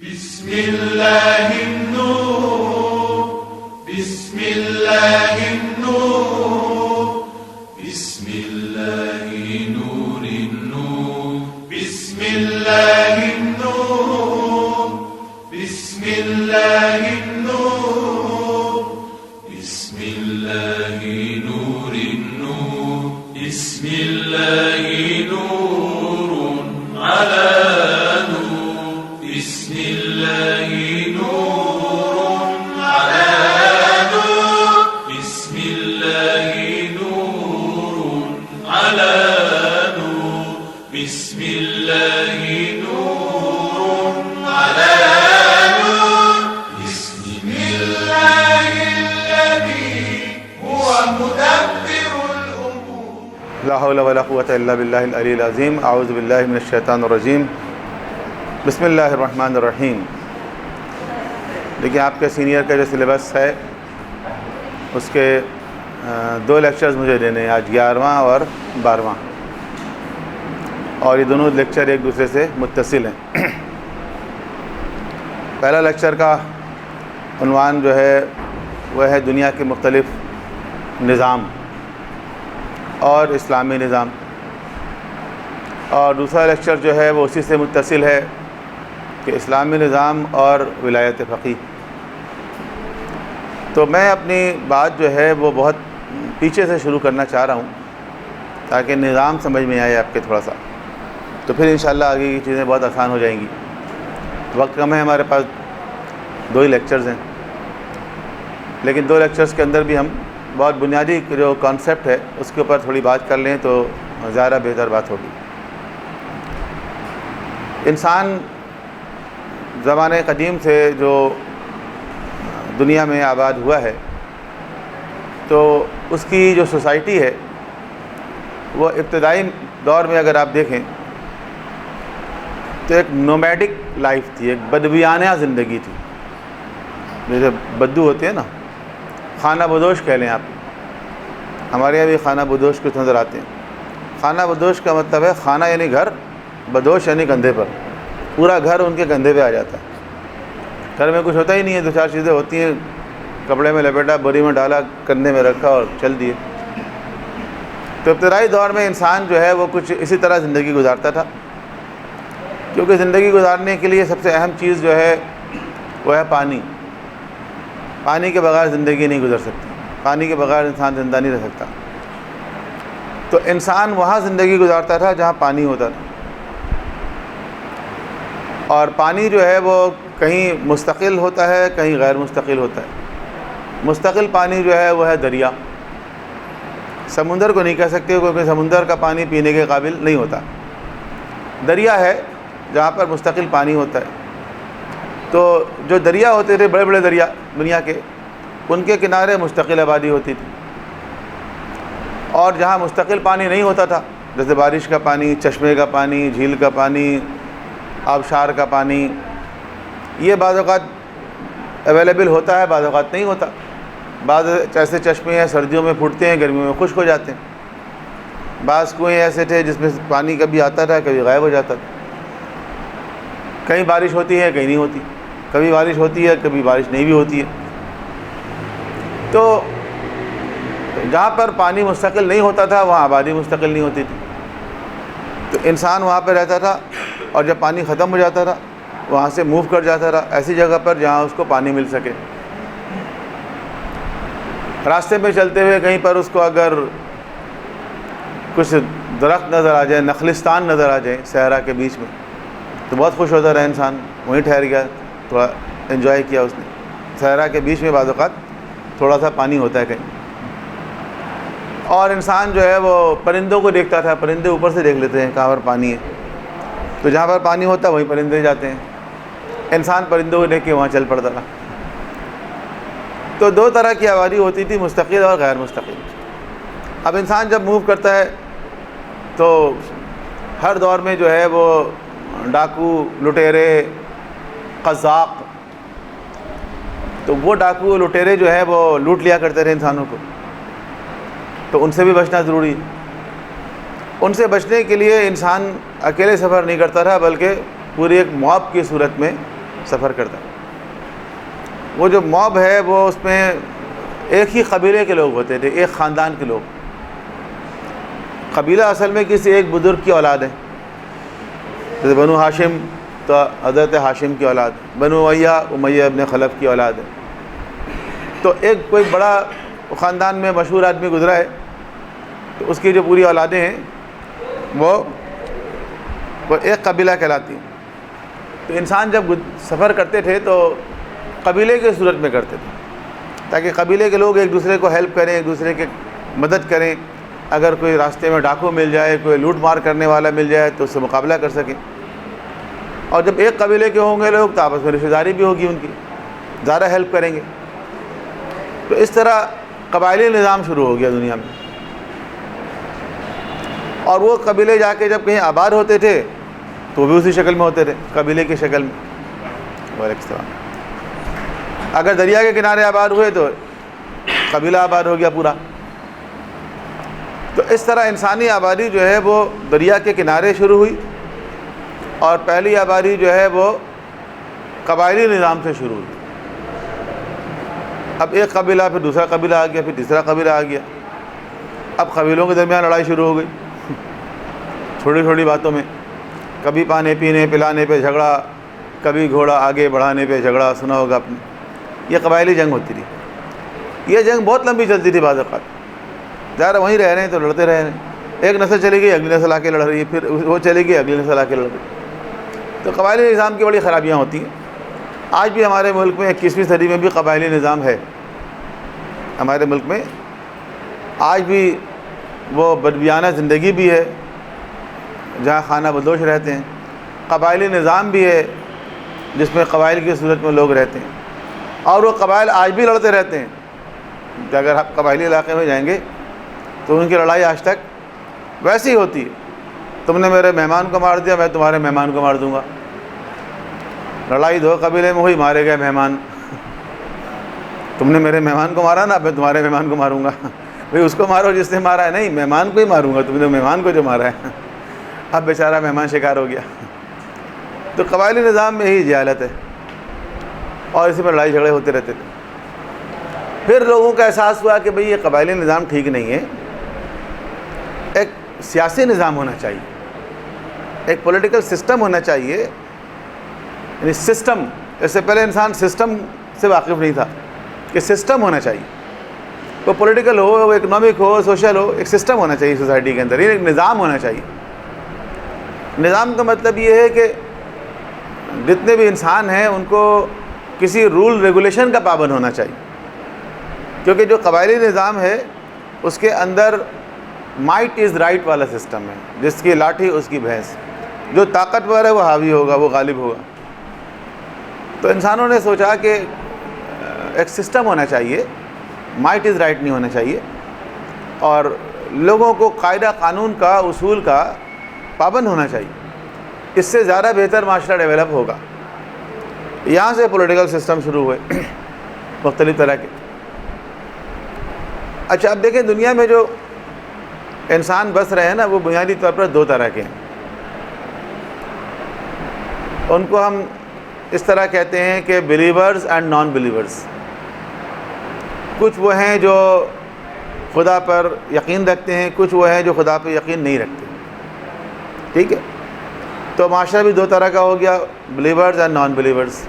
بسم الله النور بسم الله النور بسم الله نور النور بسم الله النور بسم الله النور بسم الله نور النور بسم الله نور على نور بسم الله نور على نور بسم الله نور على نور بسم الله نور على نور بسم الله الذي هو مدبر الأمور. لا حول ولا قوة إلا بالله العلی العظیم. اعوذ باللہ من الشیطان الرجیم. بسم اللہ الرحمن الرحیم. دیکھیں آپ کے سینئر کا جو سلیبس ہے اس کے 2 لیکچرز مجھے دینے ہیں آج، 11واں اور 12واں، اور یہ دونوں لیکچر ایک دوسرے سے متصل ہیں. پہلا لیکچر کا عنوان جو ہے وہ ہے دنیا کے مختلف نظام اور اسلامی نظام، اور دوسرا لیکچر جو ہے وہ اسی سے متصل ہے کہ اسلامی نظام اور ولایت فقیہ. تو میں اپنی بات جو ہے وہ بہت پیچھے سے شروع کرنا چاہ رہا ہوں تاکہ نظام سمجھ میں آئے آپ کے تھوڑا سا، تو پھر انشاءاللہ آگے کی چیزیں بہت آسان ہو جائیں گی. وقت کم ہے ہمارے پاس، 2 ہی لیکچرز ہیں، لیکن 2 لیکچرز کے اندر بھی ہم بہت بنیادی جو کانسیپٹ ہے اس کے اوپر تھوڑی بات کر لیں تو زیادہ بہتر بات ہوگی. انسان زمانے قدیم سے جو دنیا میں آباد ہوا ہے تو اس کی جو سوسائٹی ہے وہ ابتدائی دور میں اگر آپ دیکھیں تو ایک نومیڈک لائف تھی، ایک بدویانہ زندگی تھی. جیسے بدو ہوتے ہیں نا، خانہ بدوش کہہ لیں آپ. ہمارے یہاں بھی خانہ بدوش کچھ نظر آتے ہیں. خانہ بدوش کا مطلب ہے خانہ یعنی گھر، بدوش یعنی کندھے پر، پورا گھر ان کے کندھے پہ آ جاتا ہے. گھر میں کچھ ہوتا ہی نہیں ہے، 2-4 چیزیں ہوتی ہیں، کپڑے میں لپیٹا، بوری میں ڈالا، کندھے میں رکھا اور چل دیے. تو ابتدائی دور میں انسان جو ہے وہ کچھ اسی طرح زندگی گزارتا تھا، کیونکہ زندگی گزارنے کے لیے سب سے اہم چیز جو ہے وہ ہے پانی. پانی کے بغیر زندگی نہیں گزر سکتی، پانی کے بغیر انسان زندہ نہیں رہ سکتا. تو انسان وہاں زندگی گزارتا تھا جہاں پانی ہوتا تھا، اور پانی جو ہے وہ کہیں مستقل ہوتا ہے، کہیں غیر مستقل ہوتا ہے. مستقل پانی جو ہے وہ ہے دریا. سمندر کو نہیں کہہ سکتے کیونکہ سمندر کا پانی پینے کے قابل نہیں ہوتا. دریا ہے جہاں پر مستقل پانی ہوتا ہے. تو جو دریا ہوتے تھے، بڑے بڑے دریا دنیا کے، ان کے کنارے مستقل آبادی ہوتی تھی. اور جہاں مستقل پانی نہیں ہوتا تھا، جیسے بارش کا پانی، چشمے کا پانی، جھیل کا پانی، آبشار کا پانی، یہ بعض اوقات اویلیبل ہوتا ہے، بعض اوقات نہیں ہوتا. بعض ایسے چشمے ہیں سردیوں میں پھوٹتے ہیں، گرمیوں میں خشک ہو جاتے ہیں. بعض کنویں ایسے تھے جس میں پانی کبھی آتا تھا، کبھی غائب ہو جاتا تھا. کہیں بارش ہوتی ہے، کہیں نہیں ہوتی. کبھی بارش ہوتی ہے، کبھی بارش نہیں بھی ہوتی ہے. تو جہاں پر پانی مستقل نہیں ہوتا تھا وہاں آبادی مستقل نہیں ہوتی تھی. تو انسان وہاں پہ رہتا تھا، اور جب پانی ختم ہو جاتا تھا وہاں سے موو کر جاتا تھا ایسی جگہ پر جہاں اس کو پانی مل سکے. راستے میں چلتے ہوئے کہیں پر اس کو اگر کچھ درخت نظر آ جائے، نخلستان نظر آ جائے صحرا کے بیچ میں، تو بہت خوش ہوتا رہا انسان، وہیں ٹھہر گیا، تھوڑا انجوائے کیا اس نے. صحرا کے بیچ میں بعض اوقات تھوڑا سا پانی ہوتا ہے کہیں. اور انسان جو ہے وہ پرندوں کو دیکھتا تھا، پرندے اوپر سے دیکھ لیتے ہیں کہاں پر پانی ہے، تو جہاں پر پانی ہوتا ہے وہیں پرندے جاتے ہیں. انسان پرندوں کو دیکھ کے وہاں چل پڑتا تھا. تو 2 طرح کی آبادی ہوتی تھی، مستقل اور غیر مستقل. اب انسان جب موو کرتا ہے تو ہر دور میں جو ہے وہ ڈاکو، لٹیرے، قذاق، تو وہ ڈاکو لٹیرے جو ہے وہ لوٹ لیا کرتے تھے انسانوں کو، تو ان سے بھی بچنا ضروری ہے. ان سے بچنے کے لیے انسان اکیلے سفر نہیں کرتا تھا بلکہ پوری ایک موب کی صورت میں سفر کرتا ہے. وہ جو موب ہے وہ اس میں ایک ہی قبیلے کے لوگ ہوتے تھے, ایک خاندان کے لوگ. قبیلہ اصل میں کسی ایک بزرگ کی اولاد ہے, جیسے بنو ہاشم تو حضرت ہاشم کی اولاد, بنو امیہ ابن خلف کی اولاد ہے. تو ایک کوئی بڑا خاندان میں مشہور آدمی گزرا ہے, تو اس کی جو پوری اولادیں ہیں وہ ایک قبیلہ کہلاتی ہیں. تو انسان جب سفر کرتے تھے تو قبیلے کی صورت میں کرتے تھے, تاکہ قبیلے کے لوگ ایک دوسرے کو ہیلپ کریں, ایک دوسرے کی مدد کریں. اگر کوئی راستے میں ڈاکو مل جائے, کوئی لوٹ مار کرنے والا مل جائے تو اس سے مقابلہ کر سکیں. اور جب ایک قبیلے کے ہوں گے لوگ تو آپس میں رشتہ داری بھی ہوگی, ان کی زیادہ ہیلپ کریں گے. تو اس طرح قبائلی نظام شروع ہو گیا دنیا میں. اور وہ قبیلے جا کے جب کہیں آباد ہوتے تھے تو وہ بھی اسی شکل میں ہوتے تھے, قبیلے کی شکل میں. وعلیکم السلام. اگر دریا کے کنارے آباد ہوئے تو قبیلہ آباد ہو گیا پورا. تو اس طرح انسانی آبادی جو ہے وہ دریا کے کنارے شروع ہوئی, اور پہلی آبادی جو ہے وہ قبائلی نظام سے شروع ہوئی. اب ایک قبیلہ, پھر دوسرا قبیلہ آ گیا, پھر تیسرا قبیلہ آ گیا. اب قبیلوں کے درمیان لڑائی شروع ہو گئی چھوٹی چھوٹی باتوں میں. کبھی پانی پینے پلانے پہ جھگڑا, کبھی گھوڑا آگے بڑھانے پہ جھگڑا. سنا ہوگا آپ نے, یہ قبائلی جنگ ہوتی تھی. یہ جنگ بہت لمبی چلتی تھی, بعض اوقات ظاہر وہیں رہ رہے ہیں تو لڑتے رہے ہیں. ایک نسل چلی گئی, اگلی نسل آ کے لڑ رہی ہے, پھر وہ چلی گئی, اگلی نسل آ کے لڑ رہی. تو قبائلی نظام کی بڑی خرابیاں ہوتی ہیں. آج بھی ہمارے ملک میں 21ویں صدی میں بھی قبائلی نظام ہے. ہمارے ملک میں آج بھی وہ بدبیانہ زندگی بھی ہے جہاں خانہ بدوش رہتے ہیں. قبائلی نظام بھی ہے جس میں قبائل کی صورت میں لوگ رہتے ہیں, اور وہ قبائل آج بھی لڑتے رہتے ہیں. کہ اگر آپ قبائلی علاقے میں جائیں گے تو ان کی لڑائی آج تک ویسی ہوتی ہے. تم نے میرے مہمان کو مار دیا, میں تمہارے مہمان کو مار دوں گا. لڑائی دو قبیلے میں ہوئی, مارے گئے مہمان. تم نے میرے مہمان کو مارا نا, میں تمہارے مہمان کو ماروں گا. بھئی اس کو مارو جس نے مارا ہے, نہیں مہمان کو ہی ماروں گا, تم نے مہمان کو جو مارا ہے. اب بیچارہ مہمان شکار ہو گیا. تو قبائلی نظام میں ہی جہالت ہے, اور اسی میں لڑائی جھگڑے ہوتے رہتے تھے. پھر لوگوں کا احساس ہوا کہ بھئی یہ قبائلی نظام ٹھیک نہیں ہے, ایک سیاسی نظام ہونا چاہیے, ایک پولیٹیکل سسٹم ہونا چاہیے. یعنی سسٹم, اس سے پہلے انسان سسٹم سے واقف نہیں تھا کہ سسٹم ہونا چاہیے. وہ پولیٹیکل ہو, وہ اکنامک ہو, سوشل ہو, ایک سسٹم ہونا چاہیے سوسائٹی کے اندر, یہ ایک نظام ہونا چاہیے. نظام کا مطلب یہ ہے کہ جتنے بھی انسان ہیں ان کو کسی رول ریگولیشن کا پابند ہونا چاہیے. کیونکہ جو قبائلی نظام ہے اس کے اندر مائٹ از رائٹ والا سسٹم ہے, جس کی لاٹھی اس کی بھینس. جو طاقتور ہے وہ حاوی ہوگا, وہ غالب ہوگا. تو انسانوں نے سوچا کہ ایک سسٹم ہونا چاہیے, مائٹ از رائٹ نہیں ہونا چاہیے, اور لوگوں کو قاعدہ قانون کا, اصول کا پابند ہونا چاہیے. اس سے زیادہ بہتر معاشرہ ڈیولپ ہوگا. یہاں سے پولیٹیکل سسٹم شروع ہوئے مختلف طرح کے. اچھا اب دیکھیں دنیا میں جو انسان بس رہے ہیں نا, وہ بنیادی طور پر دو طرح کے ہیں. ان کو ہم اس طرح کہتے ہیں کہ بلیورز اینڈ نان بلیورز. کچھ وہ ہیں جو خدا پر یقین رکھتے ہیں, کچھ وہ ہیں جو خدا پر یقین نہیں رکھتے. ٹھیک ہے, تو معاشرہ بھی دو طرح کا ہو گیا, بلیورز اینڈ نان بلیورز.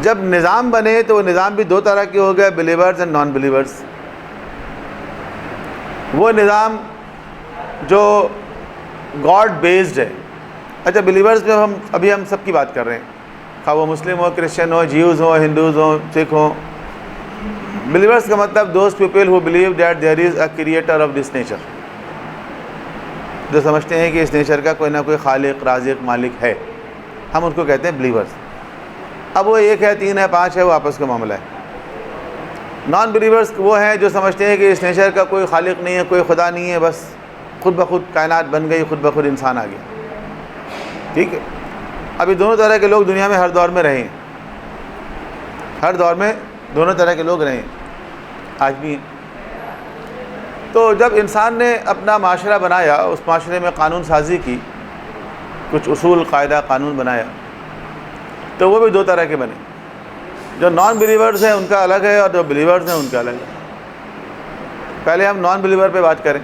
جب نظام بنے تو وہ نظام بھی دو طرح کے ہو گیا, بلیورز اینڈ نان بلیورز. وہ نظام جو گاڈ بیسڈ ہے. اچھا بلیورز میں ہم سب کی بات کر رہے ہیں, خواہ وہ مسلم ہو, کرسچن ہو, جیوز ہو, ہندوز ہو, سکھ ہو. بلیورز کا مطلب those people who believe that there is a creator of this nature, جو سمجھتے ہیں کہ اس نیچر کا کوئی نہ کوئی خالق, رازق, مالک ہے. ہم ان کو کہتے ہیں بلیورز. اب وہ ایک ہے, تین ہے, پانچ ہے, وہ آپس کا معاملہ ہے. نان بلیورز وہ ہیں جو سمجھتے ہیں کہ اس نیچر کا کوئی خالق نہیں ہے, کوئی خدا نہیں ہے, بس خود بخود کائنات بن گئی, خود بخود انسان آ گیا. ٹھیک ہے, ابھی دونوں طرح کے لوگ دنیا میں ہر دور میں رہے ہیں, ہر دور میں دونوں طرح کے لوگ رہے ہیں, آج بھی ہیں. تو جب انسان نے اپنا معاشرہ بنایا, اس معاشرے میں قانون سازی کی, کچھ اصول, قاعدہ, قانون بنایا, تو وہ بھی دو طرح کے بنے. جو نان بلیورز ہیں ان کا الگ ہے اور جو بلیورز ہیں ان کا الگ ہے. پہلے ہم نان بلیور پہ بات کریں.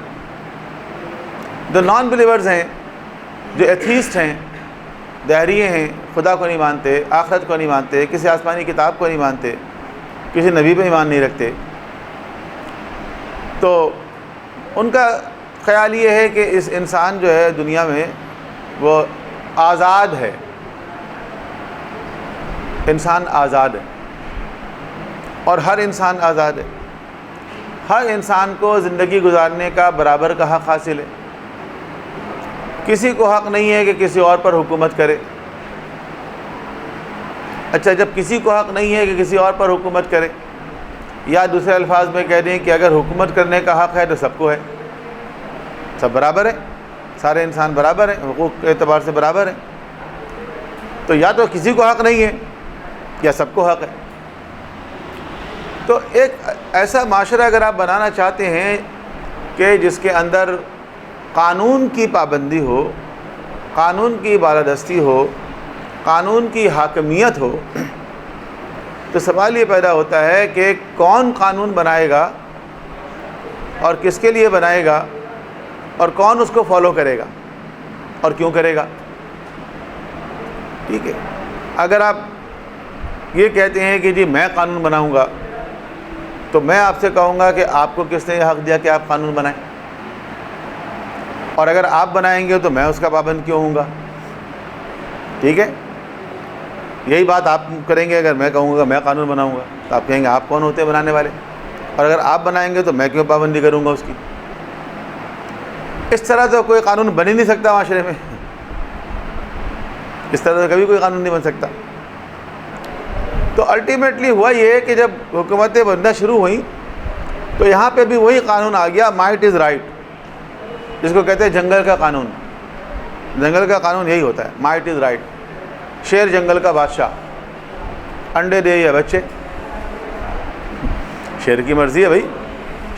جو نان بلیورز ہیں, جو ایتھیسٹ ہیں, دہریے ہیں, خدا کو نہیں مانتے, آخرت کو نہیں مانتے, کسی آسمانی کتاب کو نہیں مانتے, کسی نبی پہ ایمان نہیں رکھتے, تو ان کا خیال یہ ہے کہ اس انسان جو ہے دنیا میں وہ آزاد ہے. انسان آزاد ہے اور ہر انسان آزاد ہے. ہر انسان کو زندگی گزارنے کا برابر کا حق حاصل ہے. کسی کو حق نہیں ہے کہ کسی اور پر حکومت کرے. اچھا, جب کسی کو حق نہیں ہے کہ کسی اور پر حکومت کرے, یا دوسرے الفاظ میں کہہ دیں کہ اگر حکومت کرنے کا حق ہے تو سب کو ہے, سب برابر ہیں, سارے انسان برابر ہیں, حقوق کے اعتبار سے برابر ہیں, تو یا تو کسی کو حق نہیں ہے یا سب کو حق ہے. تو ایک ایسا معاشرہ اگر آپ بنانا چاہتے ہیں کہ جس کے اندر قانون کی پابندی ہو, قانون کی بالادستی ہو, قانون کی حاکمیت ہو, تو سوال یہ پیدا ہوتا ہے کہ کون قانون بنائے گا اور کس کے لیے بنائے گا اور کون اس کو فالو کرے گا اور کیوں کرے گا. ٹھیک ہے, اگر آپ یہ کہتے ہیں کہ جی میں قانون بناؤں گا, تو میں آپ سے کہوں گا کہ آپ کو کس نے یہ حق دیا کہ آپ قانون بنائیں, اور اگر آپ بنائیں گے تو میں اس کا پابند کیوں ہوں گا. ٹھیک ہے, یہی بات آپ کریں گے. اگر میں کہوں گا میں قانون بناؤں گا تو آپ کہیں گے آپ کون ہوتے ہیں بنانے والے, اور اگر آپ بنائیں گے تو میں کیوں پابندی کروں گا اس کی. اس طرح تو کوئی قانون بن ہی نہیں سکتا معاشرے میں, اس طرح سے کبھی کوئی قانون نہیں بن سکتا. تو الٹیمیٹلی ہوا یہ کہ جب حکومتیں بننا شروع ہوئیں تو یہاں پہ بھی وہی قانون آ گیا, مائٹ از رائٹ, جس کو کہتے ہیں جنگل کا قانون. جنگل کا قانون یہی ہوتا ہے, مائٹ از رائٹ. شیر جنگل کا بادشاہ, انڈے دے یا بچے, شیر کی مرضی ہے بھائی,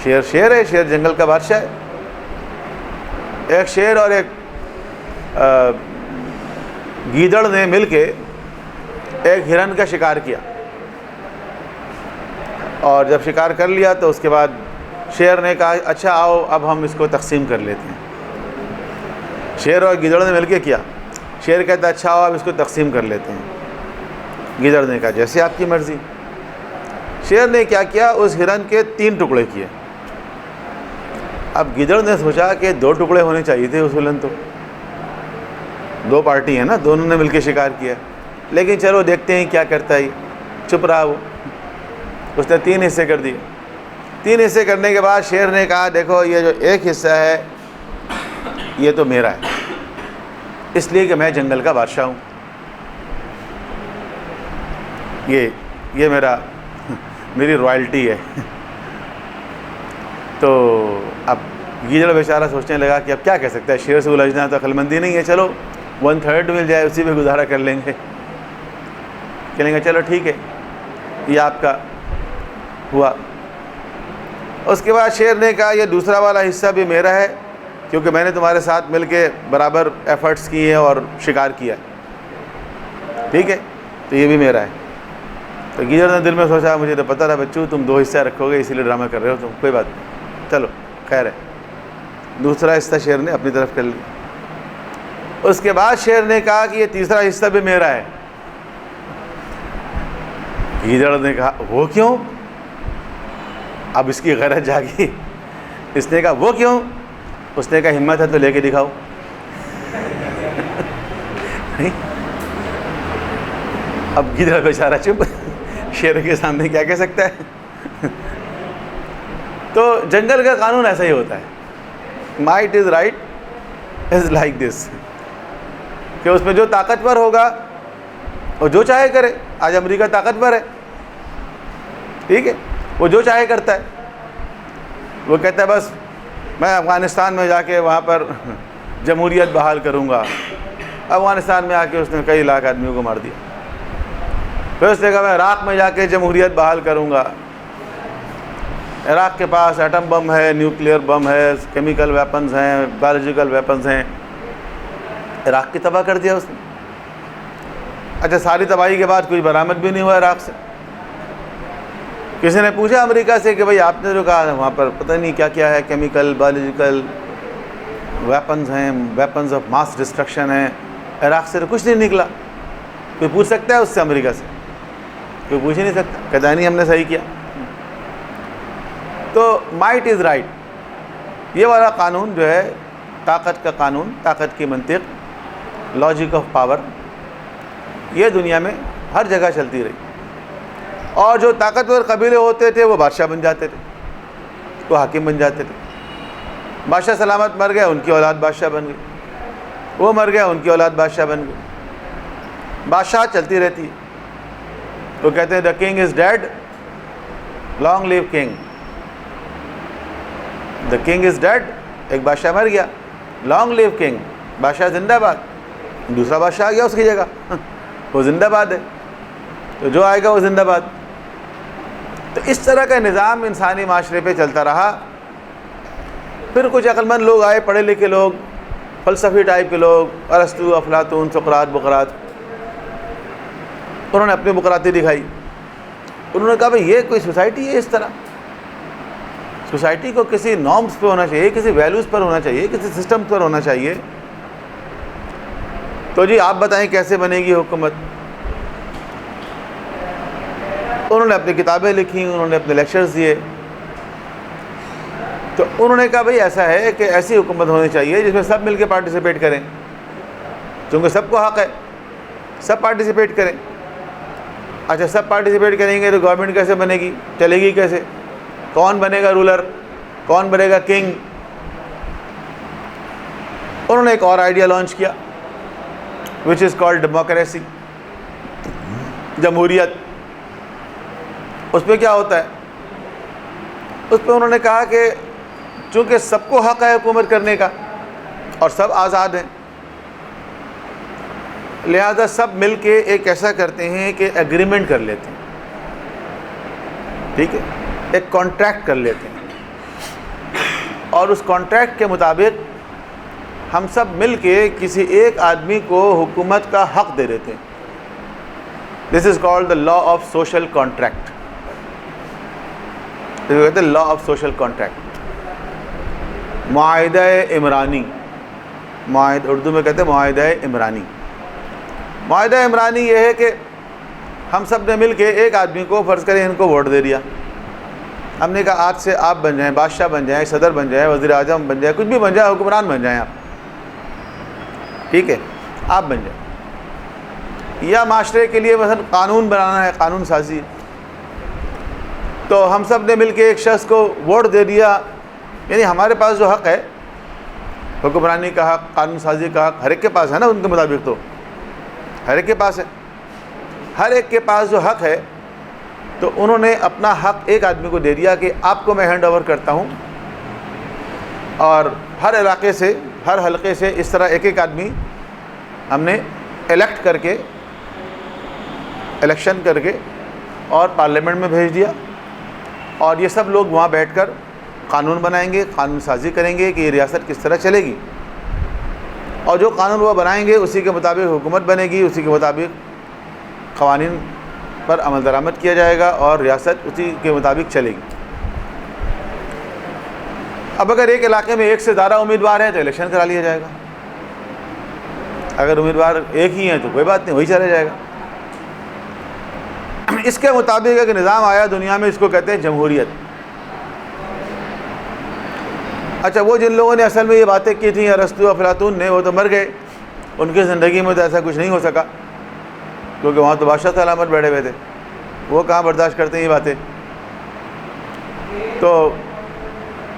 شیر شیر ہے, شیر جنگل کا بادشاہ ہے. ایک شیر اور ایک گیدڑ نے مل کے ایک ہرن کا شکار کیا, اور جب شکار کر لیا تو اس کے بعد شیر نے کہا اچھا آؤ اب ہم اس کو تقسیم کر لیتے ہیں. شیر اور گیدڑ نے مل کے کیا. شیر کہتا اچھا آؤ اب اس کو تقسیم کر لیتے ہیں. گیدڑ نے کہا جیسے آپ کی مرضی. شیر نے کیا کیا, اس ہرن کے 3 ٹکڑے کیے. اب گیدڑ نے سوچا کہ 2 ٹکڑے ہونے چاہیے تھے اصولاً, تو 2 پارٹی ہیں نا, دونوں نے مل کے شکار کیا, لیکن چلو دیکھتے ہیں کیا کرتا ہے. چپ رہا وہ, اس نے 3 حصے کر دیے. 3 حصے کرنے کے بعد شیر نے کہا دیکھو یہ جو ایک حصہ ہے یہ تو میرا ہے, اس لیے کہ میں جنگل کا بادشاہ ہوں, یہ میری رائلٹی ہے. تو اب گیدڑ بیچارہ سوچنے لگا کہ اب کیا کہہ سکتا ہے, شیر سے الجھنا تو عقل مندی نہیں ہے, چلو 1/3 مل جائے اسی پہ گزارا کر لیں گے. کہیں گے چلو ٹھیک ہے یہ آپ کا ہوا. اس کے بعد شیر نے کہا یہ دوسرا والا حصہ بھی میرا ہے کیونکہ میں نے تمہارے ساتھ مل کے برابر ایفرٹس کیے ہیں اور شکار کیا, ٹھیک ہے, تو یہ بھی میرا ہے. تو گیدڑ نے دل میں سوچا مجھے تو پتہ تھا بچوں تم 2 حصہ رکھو گے اسی لیے ڈرامہ کر رہے ہو تم, کوئی بات نہیں, چلو خیر ہے. دوسرا حصہ شیر نے اپنی طرف کر لیا. اس کے بعد شیر نے کہا کہ یہ تیسرا حصہ بھی میرا ہے. گیدڑ نے کہا وہ کیوں؟ اب اس کی غیرت جاگی. اس نے کہا وہ کیوں؟ اس نے کہا ہمت ہے تو لے کے دکھاؤ. اب گیدڑ بیچارہ چپ, شیر کے سامنے کیا کہہ سکتا ہے. تو جنگل کا قانون ایسا ہی ہوتا ہے, might is right is like this, کہ اس میں جو طاقتور ہوگا وہ جو چاہے کرے. آج امریکہ طاقتور ہے, ٹھیک ہے, وہ جو چاہے کرتا ہے. وہ کہتا ہے بس میں افغانستان میں جا کے وہاں پر جمہوریت بحال کروں گا. افغانستان میں آ کے اس نے کئی لاکھ آدمیوں کو مار دیا. پھر اس نے کہا میں عراق میں جا کے جمہوریت بحال کروں گا. عراق کے پاس ایٹم بم ہے, نیوکلیئر بم ہے, کیمیکل ویپنز ہیں, بایولوجیکل ویپنز ہیں. عراق کی تباہ کر دیا اس نے. اچھا ساری تباہی کے بعد کچھ برآمد بھی نہیں ہوا عراق سے. کسی نے پوچھا امریکہ سے کہ بھئی آپ نے جو کہا وہاں پر پتہ نہیں کیا کیا ہے، کیمیکل بایولوجیکل ویپنز ہیں، ویپنز آف ماس ڈسٹرکشن ہیں، عراق سے تو کچھ نہیں نکلا. کوئی پوچھ سکتا ہے اس سے امریکہ سے؟ کوئی پوچھ ہی نہیں سکتا. کہتا نہیں ہم نے صحیح کیا. تو مائٹ از رائٹ، یہ والا قانون جو ہے طاقت کا قانون، طاقت کی منطق، لاجک آف پاور، یہ دنیا میں ہر جگہ چلتی رہی. اور جو طاقتور قبیلے ہوتے تھے وہ بادشاہ بن جاتے تھے، وہ حاکم بن جاتے تھے. بادشاہ سلامت مر گیا، ان کی اولاد بادشاہ بن گئی. وہ مر گیا، ان کی اولاد بادشاہ بن گئی. بادشاہ چلتی رہتی ہے. وہ کہتے ہیں the king is dead, long live king. The king is dead, ایک بادشاہ مر گیا، لانگ لیو کنگ، بادشاہ زندہ باد. دوسرا بادشاہ آ گیا اس کی جگہ، وہ زندہ باد ہے، تو جو آئے گا وہ زندہ باد. تو اس طرح کا نظام انسانی معاشرے پہ چلتا رہا. پھر کچھ عقل مند لوگ آئے، پڑھے لکھے لوگ، فلسفی ٹائپ کے لوگ، ارسطو، افلاطون، سقراط، بقراط. انہوں نے اپنی بقراطی دکھائی. انہوں نے کہا بھئی یہ کوئی سوسائٹی ہے اس طرح؟ سوسائٹی کو کسی نارمز پہ ہونا چاہیے، کسی ویلیوز پر ہونا چاہیے، کسی سسٹم پر ہونا چاہیے. تو جی آپ بتائیں کیسے بنے گی حکومت؟ انہوں نے اپنی کتابیں لکھی، انہوں نے اپنے لیکچرز دیے. تو انہوں نے کہا بھئی ایسا ہے کہ ایسی حکومت ہونی چاہیے جس میں سب مل کے پارٹیسپیٹ کریں، چونکہ سب کو حق ہے، سب پارٹیسپیٹ کریں. اچھا سب پارٹیسپیٹ کریں گے تو گورنمنٹ کیسے بنے گی، چلے گی کیسے؟ کون بنے گا رولر، کون بنے گا کنگ؟ انہوں نے ایک اور آئیڈیا لانچ کیا which is called democracy، جمہوریت. اس پہ کیا ہوتا ہے؟ اس پہ انہوں نے کہا کہ چونکہ سب کو حق ہے حکومت کرنے کا اور سب آزاد ہیں، لہذا سب مل کے ایک ایسا کرتے ہیں کہ ایگریمنٹ کر لیتے ہیں، ٹھیک ہے، ایک کانٹریکٹ کر لیتے ہیں، اور اس کانٹریکٹ کے مطابق ہم سب مل کے کسی ایک آدمی کو حکومت کا حق دے دیتے ہیں. This is called the law of social contract. کہتے ہیں لا آف سوشل کانٹریکٹ، معاہدہ عمرانی. اردو میں کہتے ہیں معاہدہ عمرانی. معاہدہ عمرانی یہ ہے کہ ہم سب نے مل کے ایک آدمی کو، فرض کریں ان کو ووٹ دے دیا. ہم نے کہا آج سے آپ بن جائیں، بادشاہ بن جائیں، صدر بن جائیں، وزیر اعظم بن جائیں، کچھ بھی بن جائیں، حکمران بن جائیں آپ، ٹھیک ہے، آپ بن جائیں. یا معاشرے کے لیے مثلا قانون بنانا ہے، قانون سازی. تو ہم سب نے مل کے ایک شخص کو ووٹ دے دیا. یعنی ہمارے پاس جو حق ہے، حکمرانی کا حق، قانون سازی کا حق، ہر ایک کے پاس ہے نا. ان کے مطابق تو ہر ایک کے پاس ہے. ہر ایک کے پاس جو حق ہے، تو انہوں نے اپنا حق ایک آدمی کو دے دیا کہ آپ کو میں ہینڈ اوور کرتا ہوں. اور ہر علاقے سے، ہر حلقے سے اس طرح ایک ایک آدمی ہم نے الیکٹ کر کے، الیکشن کر کے، اور پارلیمنٹ میں بھیج دیا. اور یہ سب لوگ وہاں بیٹھ کر قانون بنائیں گے، قانون سازی کریں گے کہ یہ ریاست کس طرح چلے گی. اور جو قانون وہ بنائیں گے اسی کے مطابق حکومت بنے گی، اسی کے مطابق قوانین پر عمل درآمد کیا جائے گا، اور ریاست اسی کے مطابق چلے گی. اب اگر ایک علاقے میں ایک سے زیادہ امیدوار ہیں تو الیکشن کرا لیا جائے گا. اگر امیدوار ایک ہی ہیں تو کوئی بات نہیں، وہی چلا جائے گا. اس کے مطابق ایک نظام آیا دنیا میں، اس کو کہتے ہیں جمہوریت. اچھا وہ جن لوگوں نے اصل میں یہ باتیں کی تھیں ارسطو، افلاطون نے، وہ تو مر گئے. ان کی زندگی میں تو ایسا کچھ نہیں ہو سکا، کیونکہ وہاں تو بادشاہ سلامت بیٹھے ہوئے تھے. وہ کہاں برداشت کرتے ہیں یہ باتیں. تو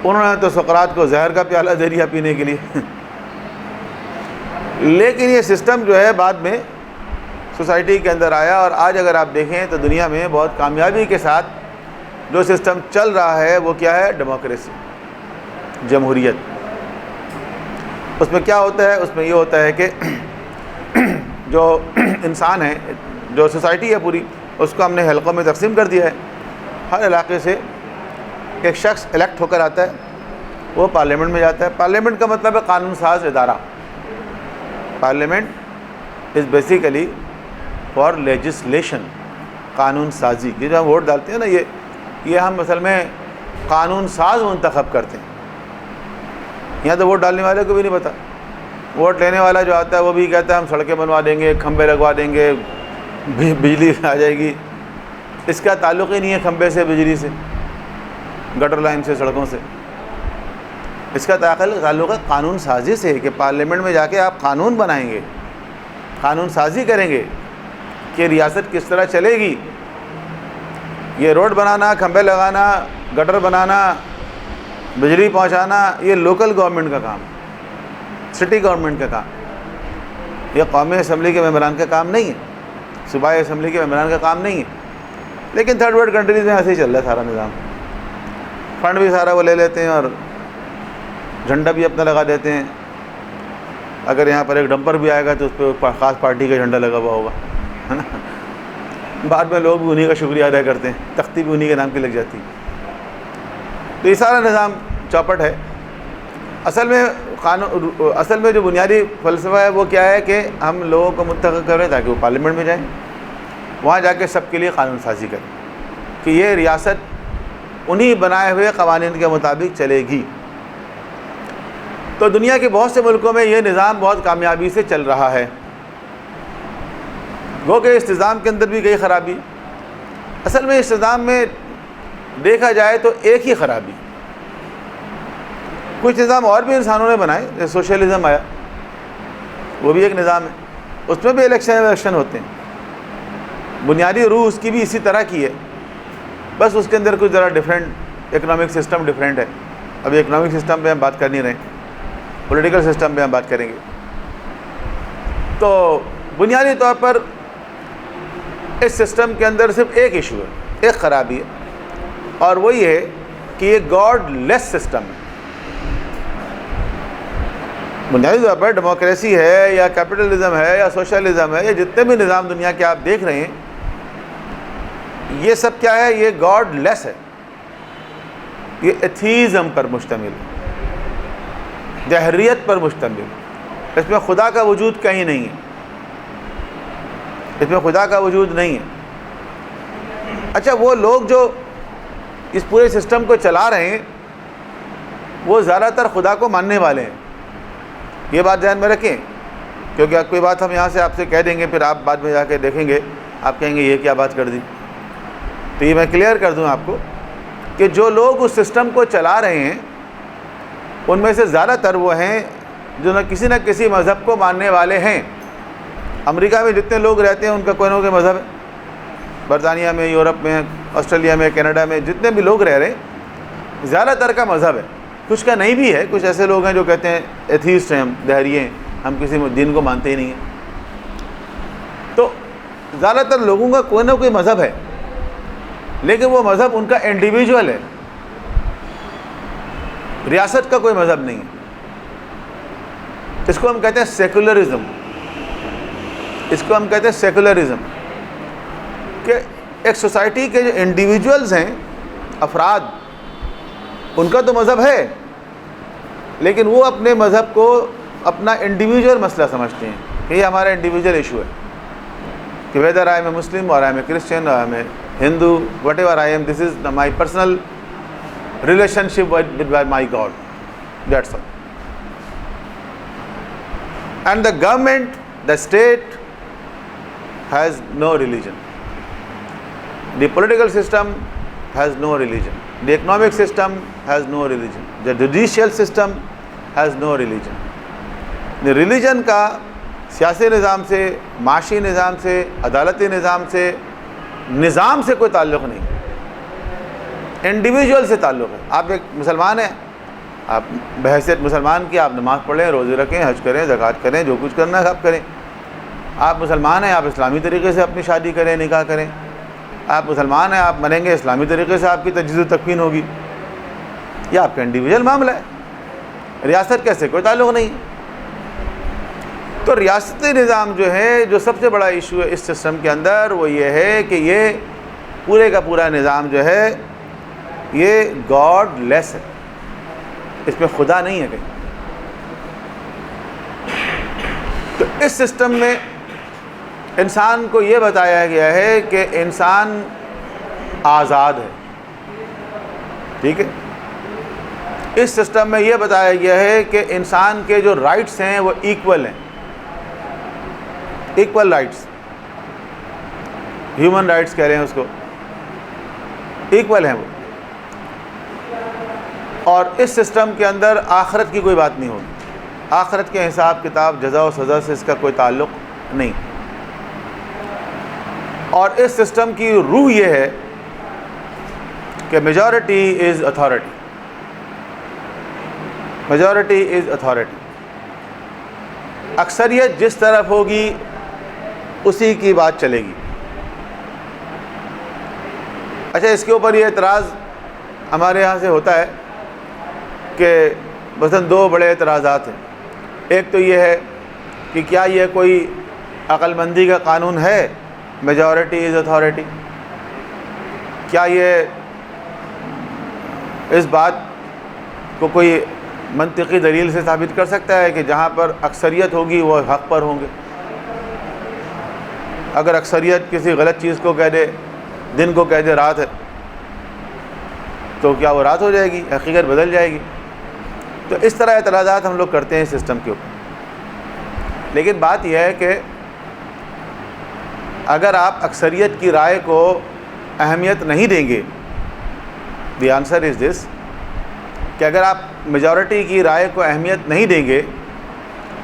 انہوں نے تو سقراط کو زہر کا پیالہ دے دیا پینے کے لیے. لیکن یہ سسٹم جو ہے بعد میں سوسائٹی کے اندر آیا، اور آج اگر آپ دیکھیں تو دنیا میں بہت کامیابی کے ساتھ جو سسٹم چل رہا ہے وہ کیا ہے؟ ڈیموکریسی، جمہوریت. اس میں کیا ہوتا ہے؟ اس میں یہ ہوتا ہے کہ جو انسان ہے، جو سوسائٹی ہے پوری، اس کو ہم نے حلقوں میں تقسیم کر دیا ہے. ہر علاقے سے ایک شخص الیکٹ ہو کر آتا ہے، وہ پارلیمنٹ میں جاتا ہے. پارلیمنٹ کا مطلب ہے قانون ساز ادارہ. Parliament is basically for legislation, قانون سازی. یہ جو ہم ووٹ ڈالتے ہیں نا، یہ ہم اصل میں قانون ساز منتخب کرتے ہیں. یہاں تو ووٹ ڈالنے والے کو بھی نہیں پتہ. ووٹ لینے والا جو آتا ہے وہ بھی کہتا ہے ہم سڑکیں بنوا دیں گے، کھمبے لگوا دیں گے، بجلی آ جائے گی. اس کا تعلق ہی نہیں ہے کھمبے سے، بجلی سے، گٹر لائن سے، سڑکوں سے. اس کا تعلق ہے قانون سازی سے، کہ پارلیمنٹ میں جا کے آپ قانون بنائیں گے، قانون سازی کریں گے کہ ریاست کس طرح چلے گی. یہ روڈ بنانا، کھمبے لگانا، گٹر بنانا، بجلی پہنچانا، یہ لوکل گورنمنٹ کا کام، سٹی گورنمنٹ کا کام. یہ قومی اسمبلی کے ممبران کا کام نہیں ہے، صوبائی اسمبلی کے ممبران کا کام نہیں ہے. لیکن تھرڈ ورلڈ کنٹریز میں ایسے ہی چل رہا ہے سارا نظام. فنڈ بھی سارا وہ لے لیتے ہیں اور جھنڈا بھی اپنا لگا دیتے ہیں. اگر یہاں پر ایک ڈمپر بھی آئے گا تو اس پہ خاص پارٹی کا جھنڈا لگا ہوا ہوگا، ہے نا. بعد میں لوگ بھی انہی کا شکریہ ادا کرتے ہیں، تختی بھی انہی کے نام کی لگ جاتی ہے. تو یہ سارا نظام چوپٹ ہے. اصل میں جو بنیادی فلسفہ ہے وہ کیا ہے کہ ہم لوگوں کو متحد کریں تاکہ وہ پارلیمنٹ میں جائیں، وہاں جا کے سب کے لیے قانون سازی کریں کہ یہ ریاست انہی بنائے ہوئے قوانین کے مطابق چلے گی. تو دنیا کے بہت سے ملکوں میں یہ نظام بہت کامیابی سے چل رہا ہے. وہ کہ اس نظام کے اندر بھی کئی خرابی. اصل میں اس نظام میں دیکھا جائے تو ایک ہی خرابی. کچھ نظام اور بھی انسانوں نے بنائے، جیسے سوشلزم آیا، وہ بھی ایک نظام ہے، اس میں بھی الیکشن ہوتے ہیں. بنیادی روح اس کی بھی اسی طرح کی ہے، بس اس کے اندر کچھ ذرا ڈفرینٹ اکنامک سسٹم ڈفرینٹ ہے. ابھی اکنامک سسٹم پہ ہم بات کر نہیں رہے، پولیٹیکل سسٹم پہ ہم بات کریں گے. تو بنیادی طور پر اس سسٹم کے اندر صرف ایک ایشو ہے، ایک خرابی ہے، اور وہ یہ ہے کہ یہ گاڈ لیس سسٹم ہے. بنیادی طور پر ڈیموکریسی ہے یا کیپٹلزم ہے یا سوشلزم ہے یا جتنے بھی نظام دنیا کے آپ دیکھ رہے ہیں، یہ سب کیا ہے؟ یہ گاڈ لیس ہے. یہ ایتھیزم پر مشتمل ہے، دہریت پر مشتمل. اس میں خدا کا وجود کہیں نہیں ہے، اس میں خدا کا وجود نہیں ہے. اچھا، وہ لوگ جو اس پورے سسٹم کو چلا رہے ہیں وہ زیادہ تر خدا کو ماننے والے ہیں. یہ بات ذہن میں رکھیں، کیونکہ کوئی بات ہم یہاں سے آپ سے کہہ دیں گے، پھر آپ بعد میں جا کے دیکھیں گے، آپ کہیں گے یہ کیا بات کر دی. تو یہ میں کلیئر کر دوں آپ کو کہ جو لوگ اس سسٹم کو چلا رہے ہیں ان میں سے زیادہ تر وہ ہیں جو نہ کسی مذہب کو ماننے والے ہیں. امریکہ میں جتنے لوگ رہتے ہیں ان کا کوئی نہ کوئی مذہب ہے. برطانیہ میں، یورپ میں، آسٹریلیا میں، کینیڈا میں جتنے بھی لوگ رہ رہے ہیں زیادہ تر کا مذہب ہے. کچھ کا نہیں بھی ہے، کچھ ایسے لوگ ہیں جو کہتے ہیں ایتھیسٹ ہیں، ہم دہریے ہیں، ہم کسی دین کو مانتے ہی نہیں ہیں. تو زیادہ تر لوگوں کا کوئی نہ کوئی مذہب ہے، لیکن وہ مذہب ان کا انڈیویجول ہے، ریاست کا کوئی مذہب نہیں ہے. اس کو ہم کہتے ہیں سیکولرزم. اس کو ہم کہتے ہیں سیکولرزم، کہ ایک سوسائٹی کے جو انڈیویجولز ہیں، افراد، ان کا تو مذہب ہے لیکن وہ اپنے مذہب کو اپنا انڈیویجول مسئلہ سمجھتے ہیں کہ یہ ہمارا انڈیویجول ایشو ہے، کہ ویدر آئی ایم اے مسلم اور آئی ایم اے کرسچن اور I am a Hindu, what ever I am, this is my personal relationship with my God. That's all. And the government, the state has no religion. The political system has no religion. The economic system has no religion. The judicial system has no religion. The religion کا سیاسی نظام سے، معاشی نظام سے، عدالتی نظام سے کوئی تعلق نہیں، انڈیویجول سے تعلق ہے. آپ ایک مسلمان ہیں، آپ بحیثیت مسلمان کی آپ نماز پڑھیں، روزے رکھیں، حج کریں، زکوٰۃ کریں، جو کچھ کرنا ہے آپ کریں. آپ مسلمان ہیں، آپ اسلامی طریقے سے اپنی شادی کریں، نکاح کریں. آپ مسلمان ہیں، آپ مریں گے اسلامی طریقے سے، آپ کی تجدید و تکفین ہوگی. یہ آپ کا انڈیویجول معاملہ ہے، ریاست کیسے کوئی تعلق نہیں. تو ریاستی نظام جو ہے، جو سب سے بڑا ایشو ہے اس سسٹم کے اندر، وہ یہ ہے کہ یہ پورے کا پورا نظام جو ہے یہ گاڈ لیس ہے، اس میں خدا نہیں ہے کہیں. تو اس سسٹم میں انسان کو یہ بتایا گیا ہے کہ انسان آزاد ہے، ٹھیک ہے. اس سسٹم میں یہ بتایا گیا ہے کہ انسان کے جو رائٹس ہیں وہ ایکول ہیں، ایکول رائٹس، ہیومن رائٹس کہہ رہے ہیں اس کو، ایکول ہیں وہ. اور اس سسٹم کے اندر آخرت کی کوئی بات نہیں ہوگی، آخرت کے حساب کتاب جزا و سزا سے اس کا کوئی تعلق نہیں. اور اس سسٹم کی روح یہ ہے کہ majority is authority, majority is authority. اکثریت جس طرف ہوگی اسی کی بات چلے گی. اچھا، اس کے اوپر یہ اعتراض ہمارے یہاں سے ہوتا ہے کہ مثلاً دو بڑے اعتراضات ہیں. ایک تو یہ ہے کہ کیا یہ کوئی عقل مندی کا قانون ہے، میجورٹی از اتھارٹی؟ کیا یہ اس بات کو کوئی منطقی دلیل سے ثابت کر سکتا ہے کہ جہاں پر اکثریت ہوگی وہ حق پر ہوں گے؟ اگر اکثریت کسی غلط چیز کو کہہ دے، دن کو کہہ دے رات ہے، تو کیا وہ رات ہو جائے گی، حقیقت بدل جائے گی؟ تو اس طرح اعتراضات ہم لوگ کرتے ہیں سسٹم کے اوپر. لیکن بات یہ ہے کہ اگر آپ اکثریت کی رائے کو اہمیت نہیں دیں گے، دی آنسر از دس، کہ اگر آپ میجورٹی کی رائے کو اہمیت نہیں دیں گے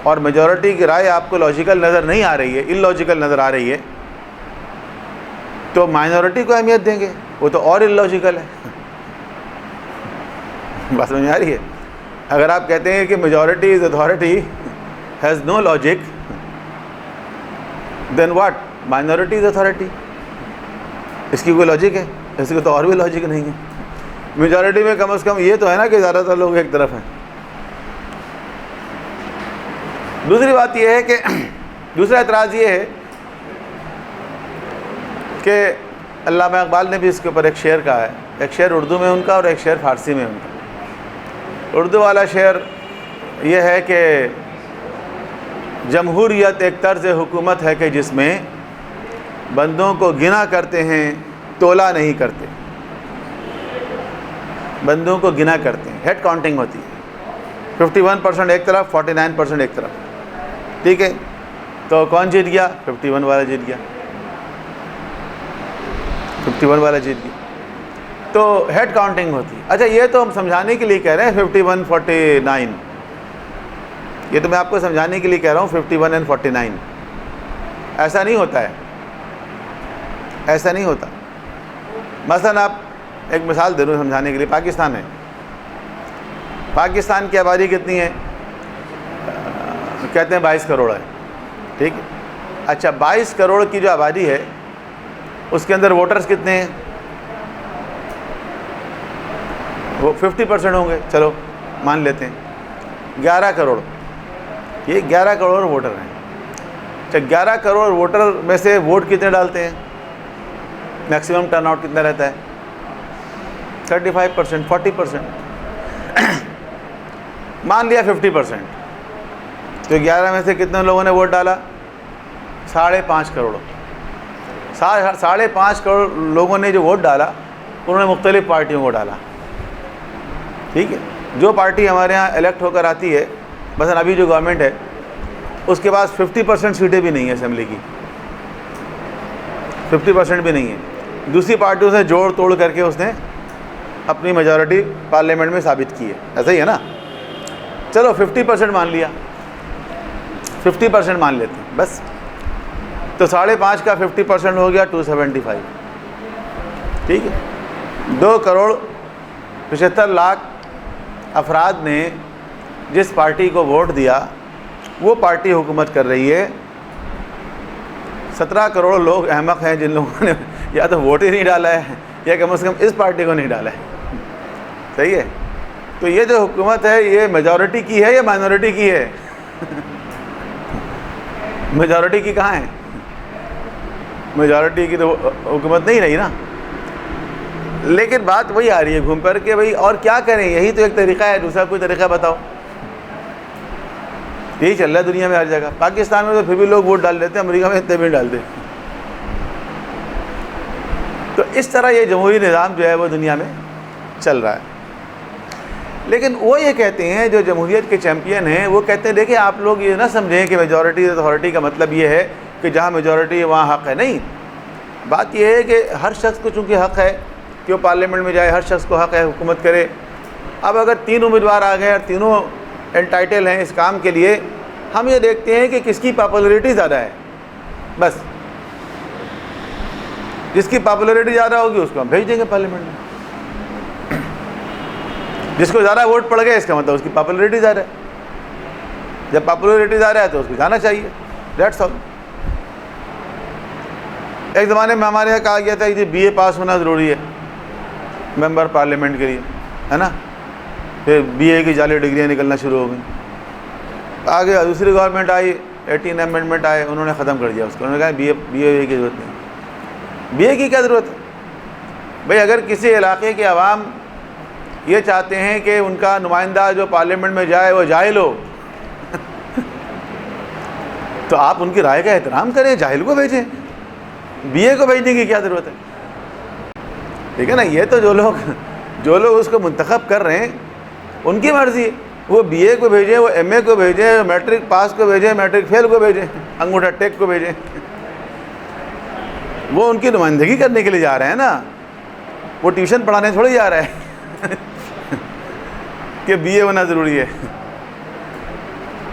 اور میجورٹی کی رائے آپ کو لاجیکل نظر نہیں آ رہی ہے، ان لاجیکل نظر آ رہی ہے، تو مائنورٹی کو اہمیت دیں گے، وہ تو اور ان لاجیکل ہے. بات سمجھ آ رہی ہے؟ اگر آپ کہتے ہیں کہ majority is authority has no logic, then what? Minority is authority. اس کی کوئی لاجک ہے؟ اس کی تو اور بھی لاجک نہیں ہے. میجورٹی میں کم از کم یہ تو ہے نا کہ زیادہ تر لوگ ایک طرف ہیں. دوسری بات یہ ہے کہ دوسرا اعتراض یہ ہے کہ علامہ اقبال نے بھی اس کے اوپر ایک شعر کہا ہے، ایک شعر اردو میں ان کا اور ایک شعر فارسی میں ان کا. اردو والا شعر یہ ہے کہ جمہوریت ایک طرز حکومت ہے کہ جس میں بندوں کو گنا کرتے ہیں تولا نہیں کرتے. بندوں کو گنا کرتے ہیں، ہیڈ کاؤنٹنگ ہوتی ہے، 51% ایک طرف، 49% ایک طرف. ٹھیک ہے، تو کون جیت گیا؟ 51 والا جیت گیا، 51 والا جیت گیا. تو ہیڈ کاؤنٹنگ ہوتی ہے. اچھا، یہ تو ہم سمجھانے کے لیے کہہ رہے ہیں 51-49، یہ تو میں آپ کو سمجھانے کے لیے کہہ رہا ہوں 51 and 49. ایسا نہیں ہوتا ہے، ایسا نہیں ہوتا. مثلا آپ ایک مثال دے دوں سمجھانے کے لیے. پاکستان ہے، پاکستان کی آبادی کتنی ہے؟ کہتے ہیں 22 کروڑ ہے، ٹھیک ہے. اچھا، 22 کروڑ کی جو آبادی ہے اس کے اندر ووٹرز کتنے ہیں؟ وہ 50% ہوں گے، چلو مان لیتے ہیں 11 کروڑ. یہ 11 کروڑ ووٹر ہیں. اچھا، 11 کروڑ ووٹر میں سے ووٹ کتنے ڈالتے ہیں؟ میکسیمم ٹرن آؤٹ کتنا رہتا ہے؟ 35%، 40%. مان لیا 50%، تو 11 میں سے کتنے لوگوں نے ووٹ ڈالا؟ 5.5 کروڑ. 5.5 کروڑ لوگوں نے جو ووٹ ڈالا انہوں نے مختلف پارٹیوں کو ڈالا. ٹھیک ہے، جو پارٹی ہمارے ہاں الیکٹ ہو کر آتی ہے، مثلا ابھی جو گورنمنٹ ہے اس کے پاس 50% سیٹیں بھی نہیں ہیں اسمبلی کی، 50% بھی نہیں ہے. دوسری پارٹیوں سے جوڑ توڑ کر کے اس نے اپنی میجورٹی پارلیمنٹ میں ثابت کی ہے. ایسا ہی ہے نا؟ چلو 50% مان لیا، 50% مان لیتے ہیں بس. تو 5.5 کا 50% ہو گیا 275. ٹھیک ہے، 2 کروڑ 75 لاکھ افراد نے جس پارٹی کو ووٹ دیا وہ پارٹی حکومت کر رہی ہے. 17 کروڑ لوگ احمق ہیں جن لوگوں نے یا تو ووٹ ہی نہیں ڈالا ہے یا کم از کم اس پارٹی کو نہیں ڈالا ہے. صحیح ہے؟ تو یہ جو حکومت ہے یہ میجورٹی کی ہے یا مائنورٹی کی ہے؟ میجورٹی کی کہاں ہے؟ میجورٹی کی تو حکومت نہیں رہی نا. لیکن بات وہی آ رہی ہے گھوم کر کے بھائی اور کیا کریں، یہی تو ایک طریقہ ہے، دوسرا کوئی طریقہ بتاؤ. یہی چل رہا ہے دنیا میں ہر جگہ. پاکستان میں تو پھر بھی لوگ ووٹ ڈال دیتے ہیں, امریکہ میں اتنے بھی نہیں ڈالتے. تو اس طرح یہ جمہوری نظام جو ہے وہ دنیا میں چل رہا ہے. لیکن وہ یہ کہتے ہیں, جو جمہوریت کے چیمپئن ہیں, وہ کہتے ہیں دیکھیں آپ لوگ یہ نہ سمجھیں کہ میجورٹی اتھارٹی کا مطلب یہ ہے کہ جہاں میجورٹی ہے وہاں حق ہے. نہیں, بات یہ ہے کہ ہر شخص کو چونکہ حق ہے کہ وہ پارلیمنٹ میں جائے, ہر شخص کو حق ہے حکومت کرے. اب اگر 3 امیدوار آ گئے اور تینوں انٹائٹل ہیں اس کام کے لیے, ہم یہ دیکھتے ہیں کہ کس کی پاپولیرٹی زیادہ ہے. بس جس کی پاپولیرٹی زیادہ ہوگی اس کو ہم بھیج دیں گے پارلیمنٹ میں. جس کو زیادہ ووٹ پڑ گئے اس کا مطلب اس کی پاپولیرٹی زیادہ ہے. جب پاپولیرٹی زیادہ ہے تو اس کو جانا چاہیے. That's all. ایک زمانے میں ہمارے یہاں کہا گیا تھا کہ BA پاس ہونا ضروری ہے ممبر پارلیمنٹ کے لیے, ہے نا. پھر BA کی جعلی ڈگریاں نکلنا شروع ہو گئیں. آگے دوسری گورنمنٹ آئی, 18 امینڈمنٹ آئے, انہوں نے ختم کر دیا اس کو. انہوں نے کہا BA کی ضرورت نہیں. BA کی کیا ضرورت ہے بھئی؟ اگر کسی علاقے کے عوام یہ چاہتے ہیں کہ ان کا نمائندہ جو پارلیمنٹ میں جائے وہ جاہل ہو تو آپ ان کی رائے کا احترام کریں, جاہل کو بھیجیں. BA کو بھیجنے کی کیا ضرورت ہے؟ ٹھیک ہے نا. یہ تو جو لوگ اس کو منتخب کر رہے ہیں ان کی مرضی ہے. وہ BA کو بھیجیں, وہ MA کو بھیجیں, میٹرک پاس کو بھیجیں, میٹرک فیل کو بھیجیں, انگوٹھا ٹیک کو بھیجیں. وہ ان کی نمائندگی کرنے کے لیے جا رہے ہیں نا, وہ ٹیوشن پڑھانے تھوڑی جا رہا ہے کہ BA ہونا ضروری ہے.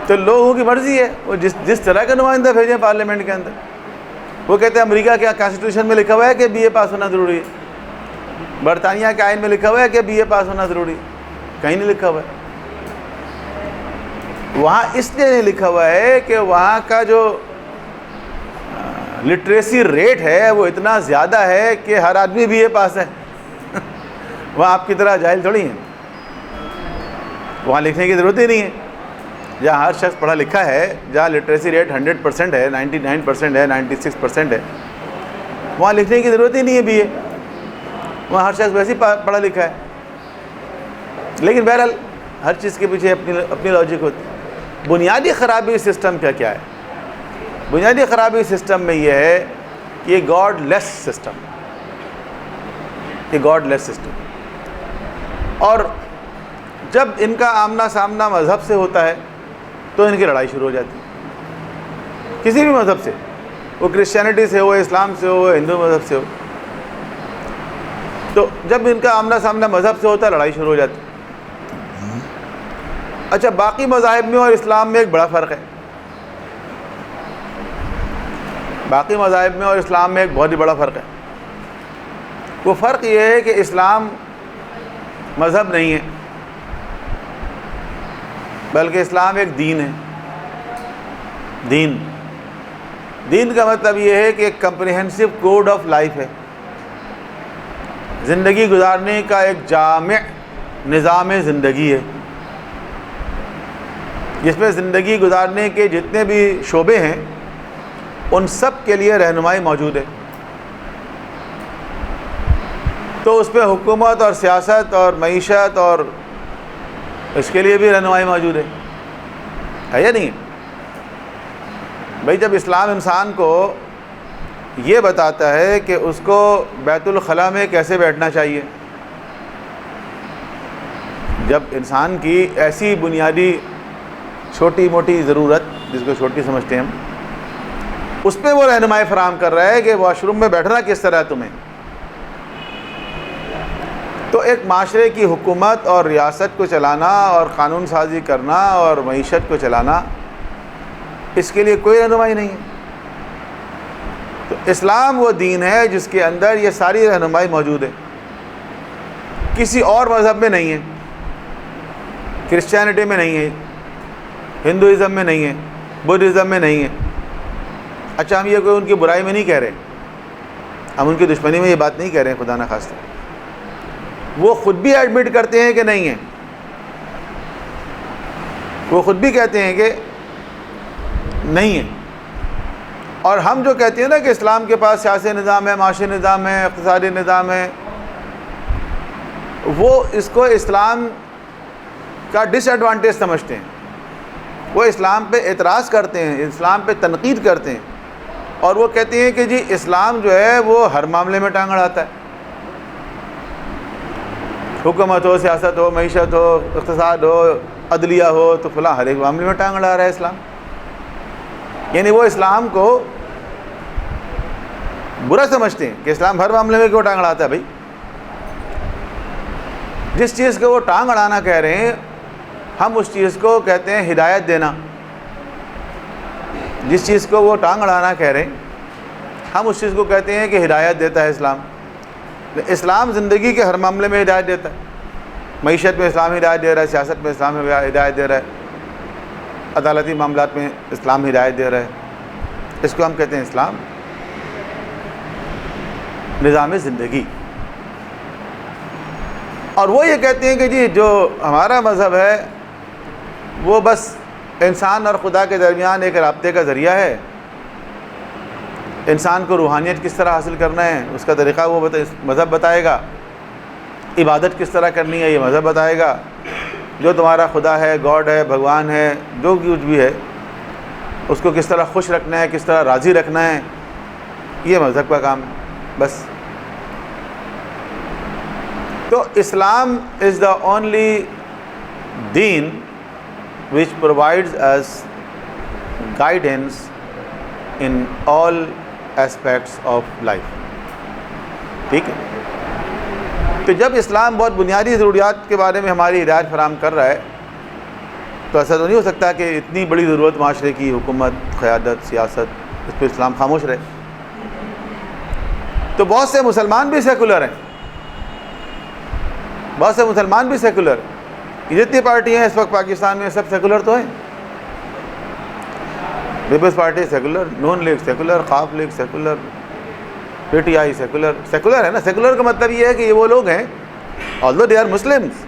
تو لوگوں کی مرضی ہے, وہ جس طرح کا نمائندہ بھیجیں پارلیمنٹ کے اندر. وہ کہتے ہیں امریکہ کے کانسٹیٹیوشن میں لکھا ہوا ہے کہ BA پاس ہونا ضروری ہے, برطانیہ کے آئین میں لکھا ہوا ہے کہ BA پاس ہونا ضروری ہے. کہیں نہیں لکھا ہوا ہے. وہاں اس لیے نہیں لکھا ہوا ہے کہ وہاں کا جو لٹریسی ریٹ ہے وہ اتنا زیادہ ہے کہ ہر آدمی BA پاس ہے. وہاں آپ کی طرح جاہل تھوڑی ہیں, وہاں لکھنے کی ضرورت ہی نہیں ہے. جہاں ہر شخص پڑھا لکھا ہے, جہاں لٹریسی ریٹ 100% ہے, 99% ہے, 96% ہے, وہاں لکھنے کی ضرورت ہی نہیں ہے BA. وہاں ہر شخص ویسے ہی پڑھا لکھا ہے. لیکن بہرحال ہر چیز کے پیچھے اپنی لاجک ہوتی ہے. بنیادی خرابی سسٹم کا کیا ہے؟ بنیادی خرابی سسٹم میں یہ ہے کہ یہ گاڈ لیس سسٹم, یہ گاڈ لیس سسٹم. اور جب ان کا آمنا سامنا مذہب سے ہوتا ہے تو ان کی لڑائی شروع ہو جاتی ہے. کسی بھی مذہب سے, وہ کرسچینٹی سے ہو, اسلام سے ہو, ہندو مذہب سے ہو. تو جب ان کا آمنا سامنا مذہب سے ہوتا ہے لڑائی شروع ہو جاتی ہے. اچھا, باقی مذاہب میں اور اسلام میں ایک بڑا فرق ہے. باقی مذاہب میں اور اسلام میں ایک بہت ہی بڑا فرق ہے. وہ فرق یہ ہے کہ اسلام مذہب نہیں ہے بلکہ اسلام ایک دین ہے. دین کا مطلب یہ ہے کہ ایک کمپریہنسو کوڈ آف لائف ہے, زندگی گزارنے کا ایک جامع نظام زندگی ہے جس میں زندگی گزارنے کے جتنے بھی شعبے ہیں ان سب کے لیے رہنمائی موجود ہے. تو اس پہ حکومت اور سیاست اور معیشت اور اس کے لیے بھی رہنمائی موجود ہے یا نہیں؟ بھئی جب اسلام انسان کو یہ بتاتا ہے کہ اس کو بیت الخلاء میں کیسے بیٹھنا چاہیے, جب انسان کی ایسی بنیادی چھوٹی موٹی ضرورت جس کو چھوٹی سمجھتے ہیں ہم, اس پہ وہ رہنمائی فراہم کر رہا ہے کہ واش روم میں بیٹھنا کس طرح ہے تمہیں. تو ایک معاشرے کی حکومت اور ریاست کو چلانا اور قانون سازی کرنا اور معیشت کو چلانا, اس کے لیے کوئی رہنمائی نہیں ہے. تو اسلام وہ دین ہے جس کے اندر یہ ساری رہنمائی موجود ہے, کسی اور مذہب میں نہیں ہے. کرسچینٹی میں نہیں ہے, ہندوازم میں نہیں ہے, بدھزم میں نہیں ہے. اچھا, ہم یہ کوئی ان کی برائی میں نہیں کہہ رہے, ہم ان کی دشمنی میں یہ بات نہیں کہہ رہے ہیں, خدا نہ خواستہ. وہ خود بھی ایڈمٹ کرتے ہیں کہ نہیں ہیں, وہ خود بھی کہتے ہیں کہ نہیں ہے. اور ہم جو کہتے ہیں نا کہ اسلام کے پاس سیاسی نظام ہے, معاشی نظام ہے, اقتصادی نظام ہے, وہ اس کو اسلام کا ڈس ایڈوانٹیج سمجھتے ہیں وہ اسلام پہ اعتراض کرتے ہیں، اسلام پہ تنقید کرتے ہیں، اور وہ کہتے ہیں کہ جی اسلام جو ہے وہ ہر معاملے میں ٹانگ اڑاتا ہے، حکومت ہو، سیاست ہو، معیشت ہو، اقتصاد ہو، عدلیہ ہو، تو فلاں ہر ایک معاملے میں ٹانگ اڑا رہا ہے اسلام. یعنی وہ اسلام کو برا سمجھتے ہیں کہ اسلام ہر معاملے میں کیوں ٹانگ اڑاتا ہے. بھائی جس چیز کو وہ ٹانگ اڑانا کہہ رہے ہیں، ہم اس چیز کو کہتے ہیں ہدایت دینا. جس چیز کو وہ ٹانگ اڑانا کہہ رہے ہیں، ہم اس چیز کو کہتے ہیں کہ ہدایت دیتا ہے اسلام. اسلام زندگی کے ہر معاملے میں ہدایت دیتا ہے. معیشت میں اسلام ہدایت دے رہا ہے، سیاست میں اسلام ہدایت دے رہا ہے، عدالتی معاملات میں اسلام ہدایت دے رہا ہے. اس کو ہم کہتے ہیں اسلام نظام زندگی. اور وہ یہ کہتے ہیں کہ جی جو ہمارا مذہب ہے وہ بس انسان اور خدا کے درمیان ایک رابطے کا ذریعہ ہے. انسان کو روحانیت کس طرح حاصل کرنا ہے اس کا طریقہ وہ مذہب بتائے گا. عبادت کس طرح کرنی ہے یہ مذہب بتائے گا. جو تمہارا خدا ہے، گاڈ ہے، بھگوان ہے، جو کچھ بھی ہے اس کو کس طرح خوش رکھنا ہے، کس طرح راضی رکھنا ہے، یہ مذہب کا کام ہے بس. تو اسلام از دا اونلی دین which provides us guidance in all aspects of life. ٹھیک ہے. تو جب اسلام بہت بنیادی ضروریات کے بارے میں ہماری ہدایت فراہم کر رہا ہے تو ایسا تو نہیں ہو سکتا کہ اتنی بڑی ضرورت معاشرے کی، حکومت، قیادت، سیاست، اس پہ اسلام خاموش رہے. تو بہت سے مسلمان بھی سیکولر ہیں، بہت سے مسلمان بھی سیکولر ہیں. جتنی پارٹیاں ہیں اس وقت پاکستان میں سب سیکولر تو ہیں. پیپلز پارٹی سیکولر، نون لیگ سیکولر، خاف league secular, P T I secular. Secular ہے نا. سیکولر کا مطلب یہ ہے کہ یہ وہ لوگ ہیں although they are Muslims،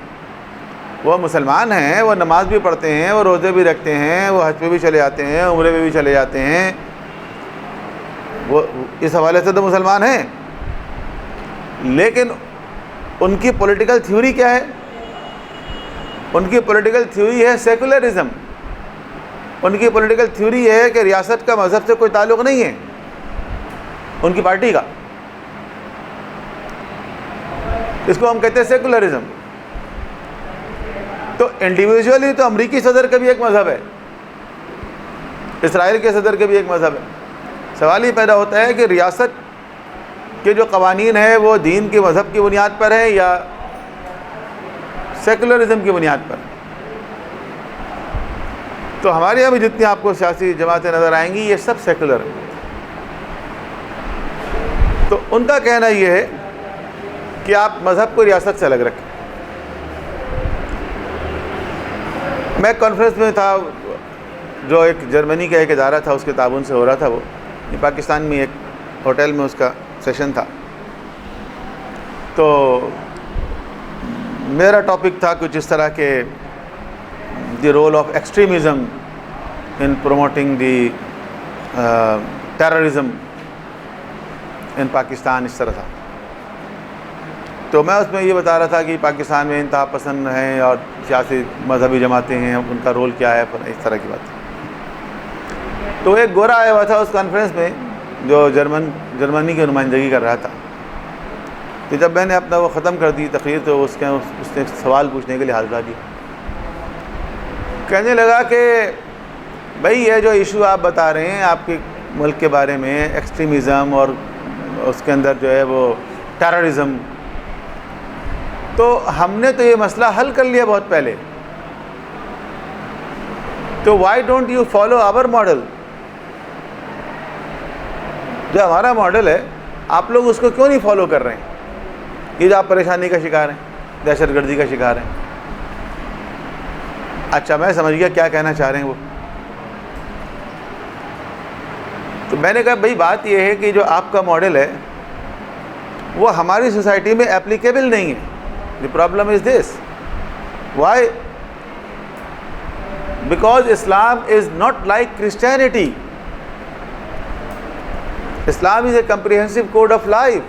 وہ مسلمان ہیں، وہ نماز بھی پڑھتے ہیں، وہ روزے بھی رکھتے ہیں، وہ حج پہ بھی چلے جاتے ہیں، عمرے پہ بھی چلے جاتے ہیں، وہ اس حوالے سے تو مسلمان ہیں. لیکن ان کی پولیٹیکل تھیوری کیا ہے؟ ان کی پولیٹیکل تھیوری ہے سیکولرزم. ان کی پولیٹیکل تھیوری ہے کہ ریاست کا مذہب سے کوئی تعلق نہیں ہے ان کی پارٹی کا. اس کو ہم کہتے ہیں سیکولرزم. تو انڈیویجولی تو امریکی صدر کا بھی ایک مذہب ہے، اسرائیل کے صدر کا بھی ایک مذہب ہے. سوال یہ پیدا ہوتا ہے کہ ریاست کے جو قوانین ہیں وہ دین کے مذہب کی بنیاد پر ہیں یا سیکولرزم کی بنیاد پر. تو ہمارے یہاں بھی جتنی آپ کو سیاسی جماعتیں نظر آئیں گی یہ سب سیکولر ہیں. تو ان کا کہنا یہ ہے کہ آپ مذہب کو ریاست سے الگ رکھیں. میں کانفرنس میں تھا جو ایک جرمنی کا ایک ادارہ تھا، اس کے تعاون سے ہو رہا تھا. وہ پاکستان میں ایک ہوٹل میں اس کا سیشن تھا. تو میرا ٹاپک تھا کچھ اس طرح کہ the role of extremism in promoting the terrorism in Pakistan, اس طرح تھا. تو میں اس میں یہ بتا رہا تھا کہ پاکستان میں انتہا پسند ہیں اور سیاسی مذہبی جماعتیں ہیں، ان کا رول کیا ہے، اس طرح کی بات. تو ایک گورا آیا ہوا تھا اس کانفرنس میں جو جرمنی کی نمائندگی کر رہا تھا. تو جب میں نے اپنا وہ ختم کر دی تقریر تو اس نے سوال پوچھنے کے لیے حاضر کیا. کہنے لگا کہ بھائی یہ جو ایشو آپ بتا رہے ہیں آپ کے ملک کے بارے میں، ایکسٹریمزم اور اس کے اندر جو ہے وہ ٹیررزم، تو ہم نے تو یہ مسئلہ حل کر لیا بہت پہلے. تو why don't you follow our model? جو ہمارا ماڈل ہے آپ لوگ اس کو کیوں نہیں فالو کر رہے ہیں؟ یہ جو آپ پریشانی کا شکار ہیں، دہشت گردی کا شکار ہیں. اچھا میں سمجھ گیا کیا کہنا چاہ رہے ہیں وہ. تو میں نے کہا بھائی بات یہ ہے کہ جو آپ کا ماڈل ہے وہ ہماری سوسائٹی میں اپلیکیبل نہیں ہے. The problem is this. Why? Because Islam is not like Christianity. Islam is a comprehensive code of life.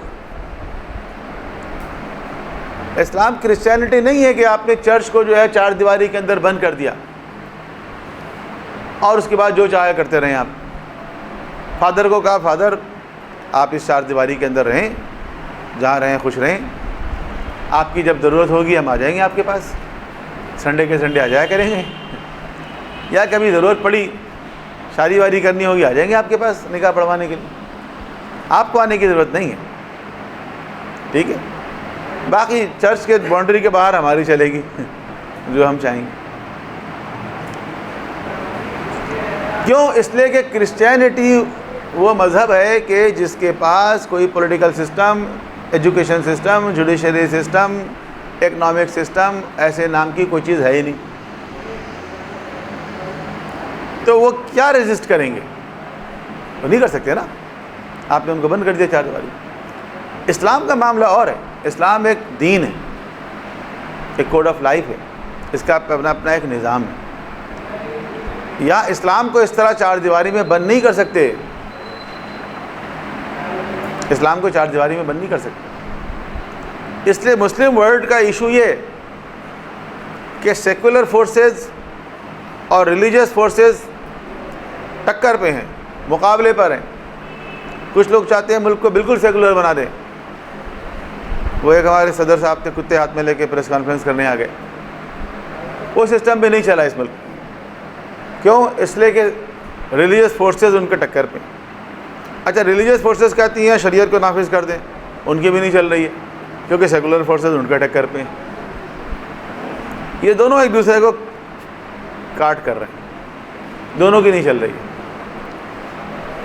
اسلام کرسچینٹی نہیں ہے کہ آپ نے چرچ کو جو ہے چار دیواری کے اندر بند کر دیا. اور اس کے بعد جو چاہے کرتے رہیں آپ. فادر کو کہا فادر آپ اس چار دیواری کے اندر رہیں, جہاں رہیں خوش رہیں, آپ کی جب ضرورت ہوگی ہم آ جائیں گے آپ کے پاس, سنڈے کے سنڈے آ جایا کریں گے, یا کبھی ضرورت پڑی شادی وادی کرنی ہوگی آ جائیں گے آپ کے پاس نکاح پڑھوانے کے لیے, آپ کو آنے کی ضرورت نہیں ہے. ٹھیک ہے, باقی چرچ کے باؤنڈری کے باہر ہماری چلے گی جو ہم چاہیں گے. کیوں؟ اس لیے کہ کرسچینٹی وہ مذہب ہے کہ جس کے پاس کوئی political system, education system, judiciary system, economic system ایسے نام کی کوئی چیز ہے ہی نہیں. تو وہ کیا ریزسٹ کریں گے؟ وہ نہیں کر سکتے نا, آپ نے ان کو بند کر دیا چار دیواری. اسلام کا معاملہ اور ہے. اسلام ایک دین ہے, ایک کوڈ آف لائف ہے, اس کا اپنا ایک نظام ہے. یا اسلام کو اس طرح چار دیواری میں بند نہیں کر سکتے, اسلام کو چار دیواری میں بند نہیں کر سکتے. اس لیے مسلم ورلڈ کا ایشو یہ کہ سیکولر فورسز اور ریلیجیس فورسز ٹکر پہ ہیں, مقابلے پر ہیں. کچھ لوگ چاہتے ہیں ملک کو بالکل سیکولر بنا دیں. وہ ایک ہمارے صدر صاحب تھے, کتے ہاتھ میں لے کے پریس کانفرنس کرنے آ گئے. وہ سسٹم بھی نہیں چلا اس ملک. کیوں؟ اس لیے کہ ریلیجیس فورسز ان کے ٹکر پہ. اچھا, ریلیجیس فورسز کہتی ہیں شریعت کو نافذ کر دیں, ان کی بھی نہیں چل رہی ہے کیونکہ سیکولر فورسز ان کے ٹکر پہ ہیں. یہ دونوں ایک دوسرے کو کاٹ کر رہے ہیں, دونوں کی نہیں چل رہی ہے.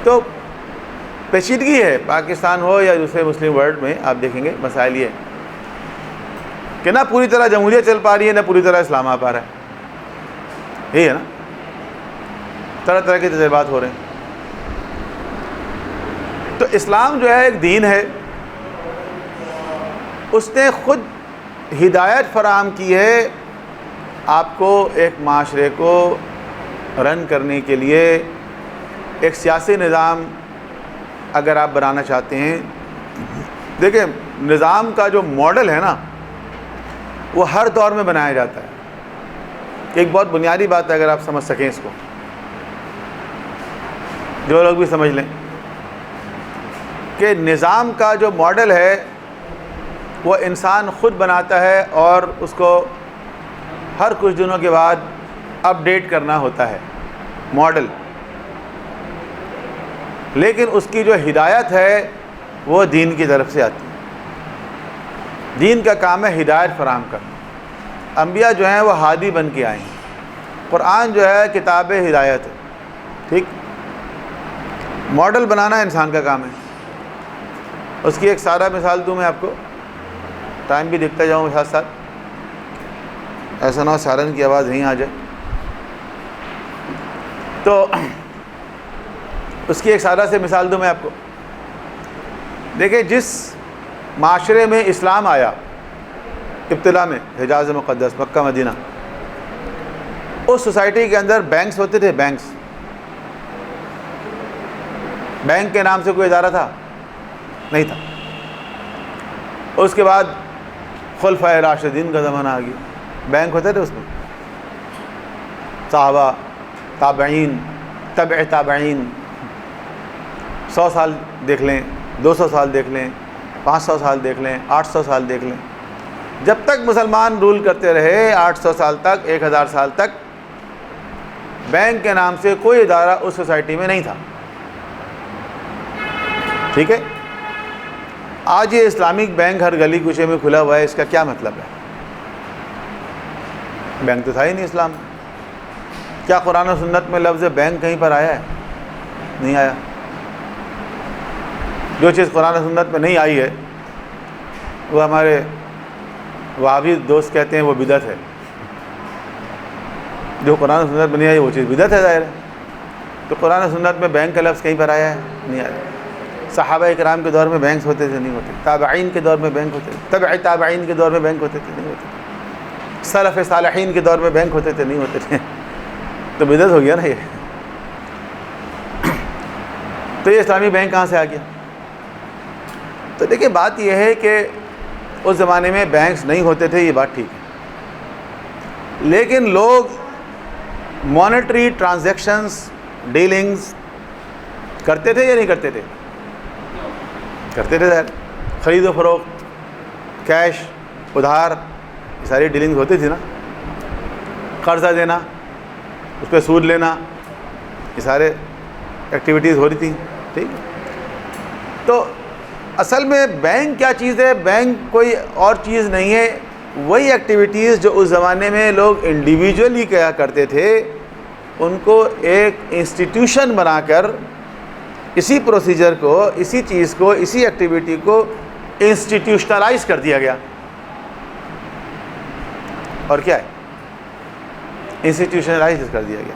تو پیچیدگی ہے, پاکستان ہو یا دوسرے مسلم ورلڈ میں. آپ دیکھیں گے مسائل یہ کہ نہ پوری طرح جمہوریت چل پا رہی ہے, نہ پوری طرح اسلام آ پا رہا ہے. یہی ہے نا, طرح طرح کے تجربات ہو رہے ہیں. تو اسلام جو ہے ایک دین ہے, اس نے خود ہدایت فراہم کی ہے آپ کو ایک معاشرے کو رن کرنے کے لیے. ایک سیاسی نظام اگر آپ بنانا چاہتے ہیں, دیکھیں نظام کا جو ماڈل ہے نا وہ ہر دور میں بنایا جاتا ہے. ایک بہت بنیادی بات ہے, اگر آپ سمجھ سکیں اس کو, جو لوگ بھی سمجھ لیں کہ نظام کا جو ماڈل ہے وہ انسان خود بناتا ہے اور اس کو ہر کچھ دنوں کے بعد اپ ڈیٹ کرنا ہوتا ہے ماڈل. لیکن اس کی جو ہدایت ہے وہ دین کی طرف سے آتی ہے. دین کا کام ہے ہدایت فراہم کرنا. انبیاء جو ہیں وہ ہادی بن کے آئے ہیں. قرآن جو ہے کتاب ہدایت ہے. ٹھیک, ماڈل بنانا انسان کا کام ہے. اس کی ایک سادہ مثال دوں میں آپ کو, ٹائم بھی دیکھتا جاؤں ساتھ ساتھ, ایسا نہ ہو سائرن کی آواز نہیں آ جائے. تو اس کی ایک سادہ سے مثال دوں میں آپ کو. دیکھیں جس معاشرے میں اسلام آیا ابتدا میں, حجاز مقدس, مکہ مدینہ, اس سوسائٹی کے اندر بینکس ہوتے تھے. بینکس, بینک کے نام سے کوئی ادارہ تھا نہیں تھا. اس کے بعد خلفائے راشدین کا زمانہ آ گیا, بینک ہوتے تھے اس میں. صحابہ, تابعین, تبع تابعین, 100 سال دیکھ لیں, 200 سال دیکھ لیں, 500 سال دیکھ لیں, 800 سال دیکھ لیں. جب تک مسلمان رول کرتے رہے 800 سال تک, 1000 سال تک, بینک کے نام سے کوئی ادارہ اس سوسائٹی میں نہیں تھا. ٹھیک ہے, آج یہ اسلامک بینک ہر گلی کوچے میں کھلا ہوا ہے. اس کا کیا مطلب ہے؟ بینک تو تھا ہی نہیں اسلام. کیا قرآن و سنت میں لفظ بینک کہیں پر آیا ہے؟ نہیں آیا. جو چیز قرآن و سنت میں نہیں آئی ہے وہ ہمارے وہابی دوست کہتے ہیں وہ بدعت ہے. جو قرآن و سنت میں نہیں آئی وہ چیز بدعت ہے, ظاہر ہے. تو قرآن و سنت میں بینک کا لفظ کہیں پر آیا ہے؟ نہیں آیا. صحابہ کرام کے دور میں بینکس ہوتے تھے؟ نہیں ہوتے. تابعین کے دور میں بینک ہوتے تھے؟ تبع تابعین کے دور میں بینک ہوتے تھے؟ نہیں ہوتے. سلف صالحین کے دور میں بینک ہوتے تھے؟ نہیں ہوتے تھے. تو بدعت ہو گیا نا یہ. تو یہ اسلامی بینک کہاں سے آ گیا؟ تو دیکھیں بات یہ ہے کہ اس زمانے میں بینکس نہیں ہوتے تھے, یہ بات ٹھیک ہے, لیکن لوگ مانیٹری ٹرانزیکشنز ڈیلنگز کرتے تھے یا نہیں کرتے تھے؟ کرتے تھے ظاہر. خرید و فروخت، کیش، ادھار، یہ ساری ڈیلنگز ہوتی تھی نا. قرضہ دینا، اس پہ سود لینا، یہ سارے ایکٹیویٹیز ہو رہی تھیں. ٹھیک ہے. تو اصل میں بینک کیا چیز ہے؟ بینک کوئی اور چیز نہیں ہے. وہی ایکٹیویٹیز جو اس زمانے میں لوگ انڈیویجولی کیا کرتے تھے، ان کو ایک انسٹیٹیوشن بنا کر اسی پروسیجر کو، اسی چیز کو، اسی ایکٹیویٹی کو انسٹیٹیوشنلائز کر دیا گیا. اور کیا ہے؟ انسٹیٹیوشنلائز کر دیا گیا.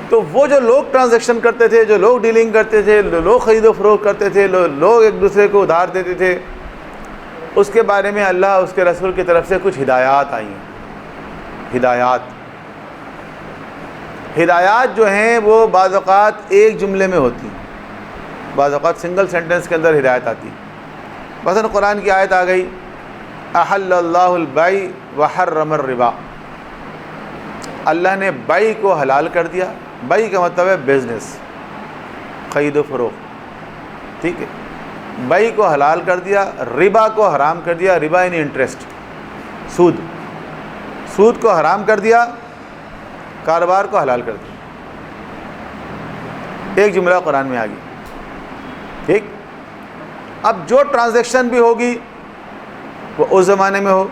تو وہ جو لوگ ٹرانزیکشن کرتے تھے، جو لوگ ڈیلنگ کرتے تھے، لوگ خرید و فروخت کرتے تھے، لوگ ایک دوسرے کو ادھار دیتے تھے، اس کے بارے میں اللہ اس کے رسول کی طرف سے کچھ ہدایات آئی ہیں. ہدایات جو ہیں وہ بعض اوقات ایک جملے میں ہوتی ہیں، بعض اوقات سنگل سینٹنس کے اندر ہدایت آتی. مثلا قرآن کی آیت آ گئی، احل اللہ البیع وحرم الربا. اللہ نے بیع کو حلال کر دیا. بیع کا مطلب ہے بزنس، خرید و فروخت. ٹھیک ہے. بیع کو حلال کر دیا، ربا کو حرام کر دیا. ربا یعنی انٹرسٹ، سود کو حرام کر دیا، کاروبار کو حلال کر دیا. ایک جملہ قرآن میں آ گئی. ٹھیک. اب جو ٹرانزیکشن بھی ہوگی وہ اس زمانے میں ہو،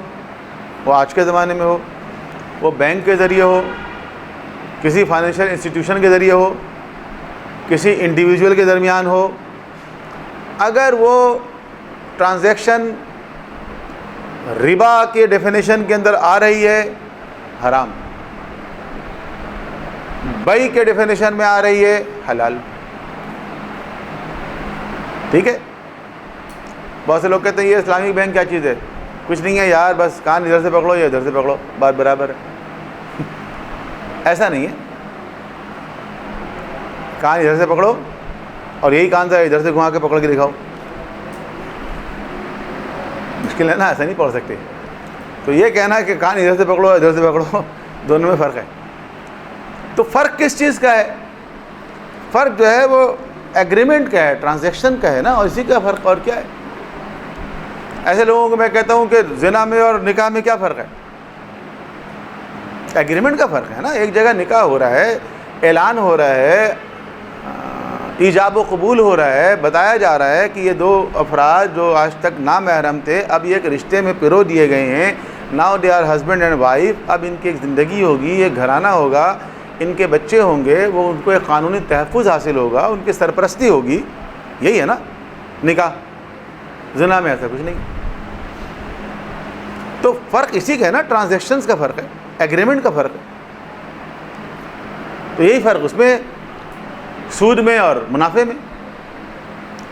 وہ آج کے زمانے میں ہو، وہ بینک کے ذریعے ہو، کسی فائنینشیل انسٹیٹیوشن کے ذریعے ہو، کسی انڈیویجول کے درمیان ہو، اگر وہ ٹرانزیکشن ربا کے ڈیفینیشن کے اندر آ رہی ہے حرام، بیع کے ڈیفینیشن میں آ رہی ہے حلال. ٹھیک ہے. بہت سے لوگ کہتے ہیں یہ اسلامک بینک کیا چیز ہے؟ کچھ نہیں ہے یار، بس کان ادھر سے پکڑو یا ادھر سے پکڑو، بات برابر ہے. ایسا نہیں ہے. کان ادھر سے پکڑو اور یہی کان سے ادھر سے گھما کے پکڑ کے دکھاؤ. مشکل ہے نا، ایسا نہیں پڑھ سکتے. تو یہ کہنا کہ کان ادھر سے پکڑو ادھر سے پکڑو، دونوں میں فرق ہے. تو فرق کس چیز کا ہے؟ فرق جو ہے وہ ایگریمنٹ کا ہے، ٹرانزیکشن کا ہے نا. اور اسی کا فرق اور کیا ہے؟ ایسے لوگوں کو میں کہتا ہوں کہ زنا میں اور نکاح میں کیا فرق ہے؟ ایگریمنٹ کا فرق ہے نا. ایک جگہ نکاح ہو رہا ہے، اعلان ہو رہا ہے، ایجاب و قبول ہو رہا ہے، بتایا جا رہا ہے کہ یہ دو افراد جو آج تک نامحرم تھے اب یہ ایک رشتے میں پرو دیے گئے ہیں. Now they are husband and wife. اب ان کی ایک زندگی ہوگی، ایک گھرانہ ہوگا، ان کے بچے ہوں گے، وہ ان کو ایک قانونی تحفظ حاصل ہوگا، ان کی سرپرستی ہوگی. یہی ہے نا نکاح. زنا میں ایسا کچھ نہیں. تو فرق اسی کا ہے نا، ٹرانزیکشنز کا فرق ہے، ایگریمنٹ کا فرق ہے. تو یہی فرق اس میں سود میں اور منافع میں،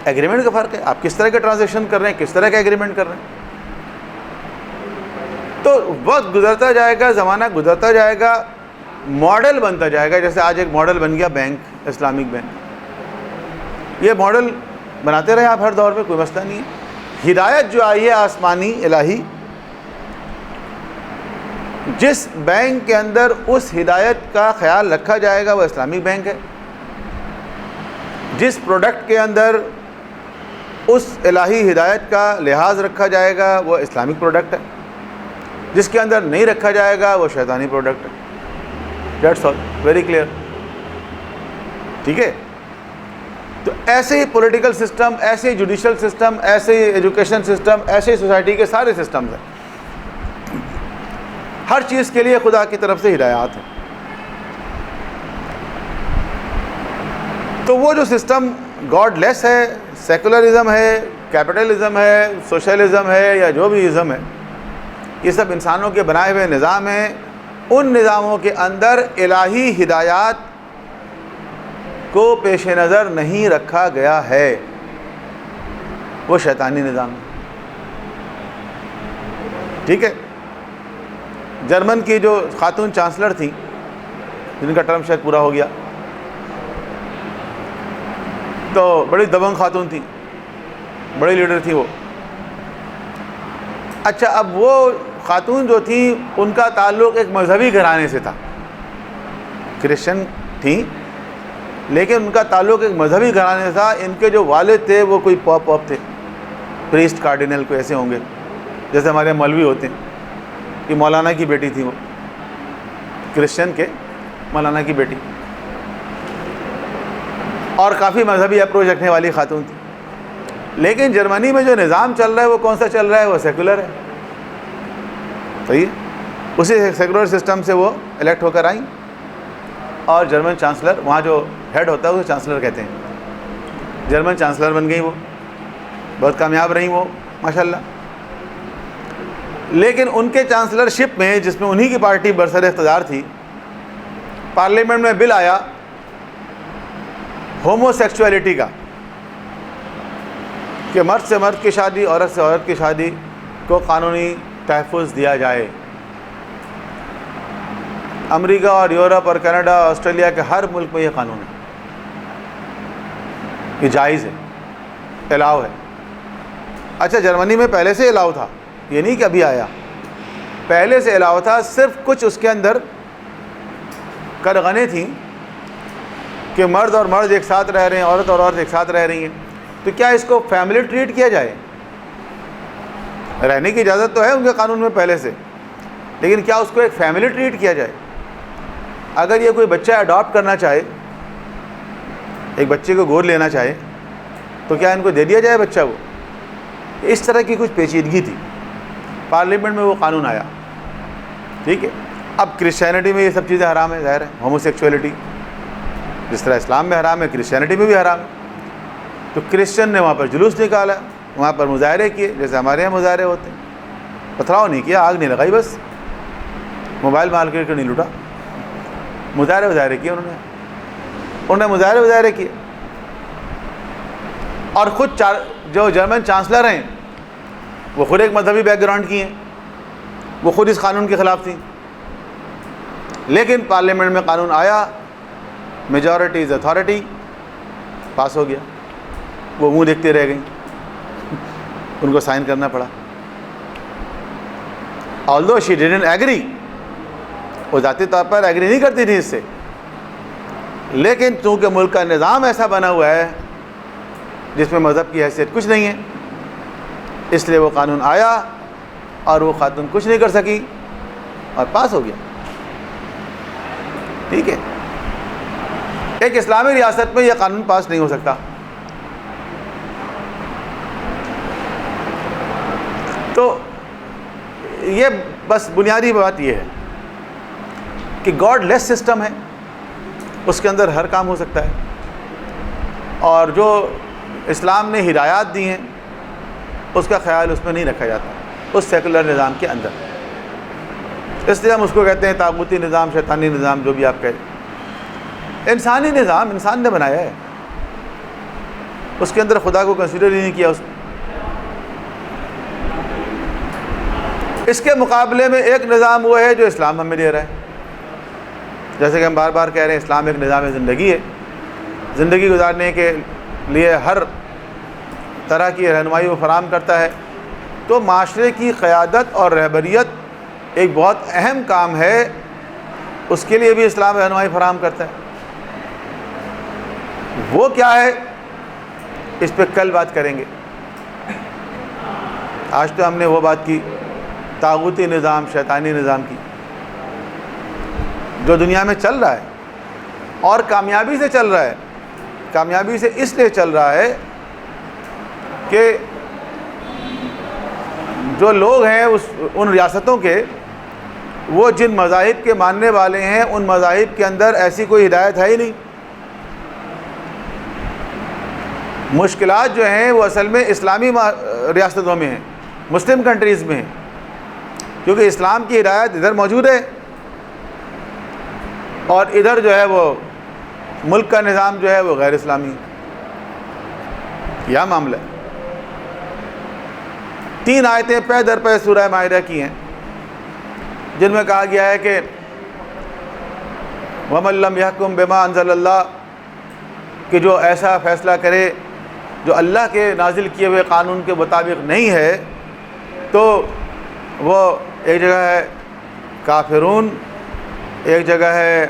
ایگریمنٹ کا فرق ہے. آپ کس طرح کے ٹرانزیکشن کر رہے ہیں، کس طرح کا ایگریمنٹ کر رہے ہیں. تو وقت گزرتا جائے گا، زمانہ گزرتا جائے گا، ماڈل بنتا جائے گا. جیسے آج ایک ماڈل بن گیا بینک، اسلامک بینک. یہ ماڈل بناتے رہے آپ ہر دور میں، کوئی مسئلہ نہیں ہے. ہدایت جو آئی ہے آسمانی الہی، جس بینک کے اندر اس ہدایت کا خیال رکھا جائے گا وہ اسلامک بینک ہے. جس پروڈکٹ کے اندر اس الہی ہدایت کا لحاظ رکھا جائے گا وہ اسلامک پروڈکٹ ہے. جس کے اندر نہیں رکھا جائے گا وہ شیطانی پروڈکٹ ہے. That's all, very clear. ٹھیک ہے. تو ایسے ہی پولیٹیکل سسٹم، ایسے ہی جوڈیشل سسٹم، ایسے ہی ایجوکیشن سسٹم، ایسے ہی سوسائٹی کے سارے سسٹمز ہیں. ہر چیز کے لیے خدا کی طرف سے ہدایات ہیں. تو وہ جو سسٹم گاڈ لیس ہے، سیکولرزم ہے، کیپٹلزم ہے، سوشلزم ہے، یا جو بھی ازم ہے، یہ سب انسانوں کے بنائے ہوئے نظام ہیں. ان نظاموں کے اندر الہی ہدایات کو پیش نظر نہیں رکھا گیا ہے. وہ شیطانی نظام ہے. ٹھیک ہے. جرمن کی جو خاتون چانسلر تھیں، جن کا ٹرم شاید پورا ہو گیا، تو بڑی دبنگ خاتون تھیں، بڑی لیڈر تھی وہ. اچھا، اب وہ خاتون جو تھی ان کا تعلق ایک مذہبی گھرانے سے تھا. کرسچن تھیں، لیکن ان کا تعلق ایک مذہبی گھرانے سے تھا. ان کے جو والد تھے وہ کوئی پاپ تھے، پریسٹ کارڈینل کو ایسے ہوں گے جیسے ہمارے مولوی ہوتے ہیں. کہ مولانا کی بیٹی تھی، وہ کرسچن کے مولانا کی بیٹی، اور کافی مذہبی اپروچ رکھنے والی خاتون تھی. لیکن جرمنی میں جو نظام چل رہا ہے وہ کون سا چل رہا ہے؟ وہ سیکولر ہے. صحیح ہے، اسی سیکولر سسٹم سے وہ الیکٹ ہو کر آئیں، اور جرمن چانسلر، وہاں جو ہیڈ ہوتا ہے اسے چانسلر کہتے ہیں. جرمن چانسلر بن گئی، وہ بہت کامیاب رہیں وہ ماشاءاللہ. لیکن ان کے چانسلرشپ میں، جس میں انہی کی پارٹی برسر اقتدار تھی، پارلیمنٹ میں بل آیا ہومو سیکچولیٹی کا، کہ مرد سے مرد کی شادی، عورت سے عورت کی شادی کو قانونی تحفظ دیا جائے. امریکہ اور یورپ اور کینیڈا، آسٹریلیا کے ہر ملک میں یہ قانون ہے، یہ جائز ہے، الاؤ ہے. اچھا، جرمنی میں پہلے سے الاؤ تھا، یہ نہیں کہ ابھی آیا، پہلے سے الاؤ تھا. صرف کچھ اس کے اندر کرغنیں تھیں کہ مرد اور مرد ایک ساتھ رہ رہے ہیں، عورت اور عورت ایک ساتھ رہ رہی ہیں. تو کیا اس کو فیملی ٹریٹ کیا جائے؟ رہنے کی اجازت تو ہے ان کے قانون میں پہلے سے، لیکن کیا اس کو ایک فیملی ٹریٹ کیا جائے؟ اگر یہ کوئی بچہ اڈاپٹ کرنا چاہے، ایک بچے کو گود لینا چاہے، تو کیا ان کو دے دیا جائے بچہ؟ وہ اس طرح کی کچھ پیچیدگی تھی. پارلیمنٹ میں وہ قانون آیا. ٹھیک ہے. اب کرسچینٹی میں یہ سب چیزیں حرام ہیں، ظاہر ہے. ہومو سیکچولیٹی جس طرح اسلام میں حرام ہے، کرسچینٹی میں بھی حرام ہے. تو کرسچن نے وہاں پر جلوس نکالا، وہاں پر مظاہرے کیے، جیسے ہمارے یہاں مظاہرے ہوتے ہیں. پتھراؤ نہیں کیا، آگ نہیں لگائی، بس موبائل مارکیٹ کو نہیں لوٹا. مظاہرے کیے انہوں نے مظاہرے کیے. اور خود جو جرمن چانسلر ہیں وہ خود ایک مذہبی بیک گراؤنڈ کی ہیں، وہ خود اس قانون کے خلاف تھیں. لیکن پارلیمنٹ میں قانون آیا، میجورٹی از اتھارٹی، پاس ہو گیا. وہ منہ دیکھتے رہ گئیں، ان کو سائن کرنا پڑا. although she didn't agree، وہ ذاتی طور پر ایگری نہیں کرتی تھی اس سے، لیکن چونکہ ملک کا نظام ایسا بنا ہوا ہے جس میں مذہب کی حیثیت کچھ نہیں ہے، اس لیے وہ قانون آیا اور وہ خاتون کچھ نہیں کر سکی اور پاس ہو گیا. ٹھیک ہے. ایک اسلامی ریاست میں یہ قانون پاس نہیں ہو سکتا. تو یہ بس بنیادی بات یہ ہے کہ گاڈ لیس سسٹم ہے، اس کے اندر ہر کام ہو سکتا ہے، اور جو اسلام نے ہدایات دی ہیں اس کا خیال اس میں نہیں رکھا جاتا، اس سیکولر نظام کے اندر. اس لیے ہم اس کو کہتے ہیں طاغوتی نظام، شیطانی نظام، جو بھی آپ کہیں. انسانی نظام انسان نے بنایا ہے، اس کے اندر خدا کو کنسیڈر ہی نہیں کیا. اس کے مقابلے میں ایک نظام وہ ہے جو اسلام ہمیں دے رہا ہے. جیسے کہ ہم بار بار کہہ رہے ہیں، اسلام ایک نظام زندگی ہے. زندگی گزارنے کے لیے ہر طرح کی رہنمائی وہ فراہم کرتا ہے. تو معاشرے کی قیادت اور رہبریت ایک بہت اہم کام ہے، اس کے لیے بھی اسلام رہنمائی فراہم کرتا ہے. وہ کیا ہے، اس پہ کل بات کریں گے. آج تو ہم نے وہ بات کی طاغوتی نظام، شیطانی نظام کی، جو دنیا میں چل رہا ہے اور کامیابی سے چل رہا ہے. کامیابی سے اس لیے چل رہا ہے کہ جو لوگ ہیں ان ریاستوں کے، وہ جن مذاہب کے ماننے والے ہیں، ان مذاہب کے اندر ایسی کوئی ہدایت ہے ہی نہیں. مشکلات جو ہیں وہ اصل میں اسلامی ریاستوں میں ہیں، مسلم کنٹریز میں ہیں، کیونکہ اسلام کی ہدایت ادھر موجود ہے، اور ادھر جو ہے وہ ملک کا نظام جو ہے وہ غیر اسلامی ہے. یہ معاملہ ہے. 3 آیتیں پے در پے سورہ مائدہ کی ہیں، جن میں کہا گیا ہے کہ وَمَن لَّمْ يَحْكُم بِمَا أَنزَلَ اللَّهُ، کہ جو ایسا فیصلہ کرے جو اللہ کے نازل کیے ہوئے قانون کے مطابق نہیں ہے، تو وہ ایک جگہ ہے کافرون، ایک جگہ ہے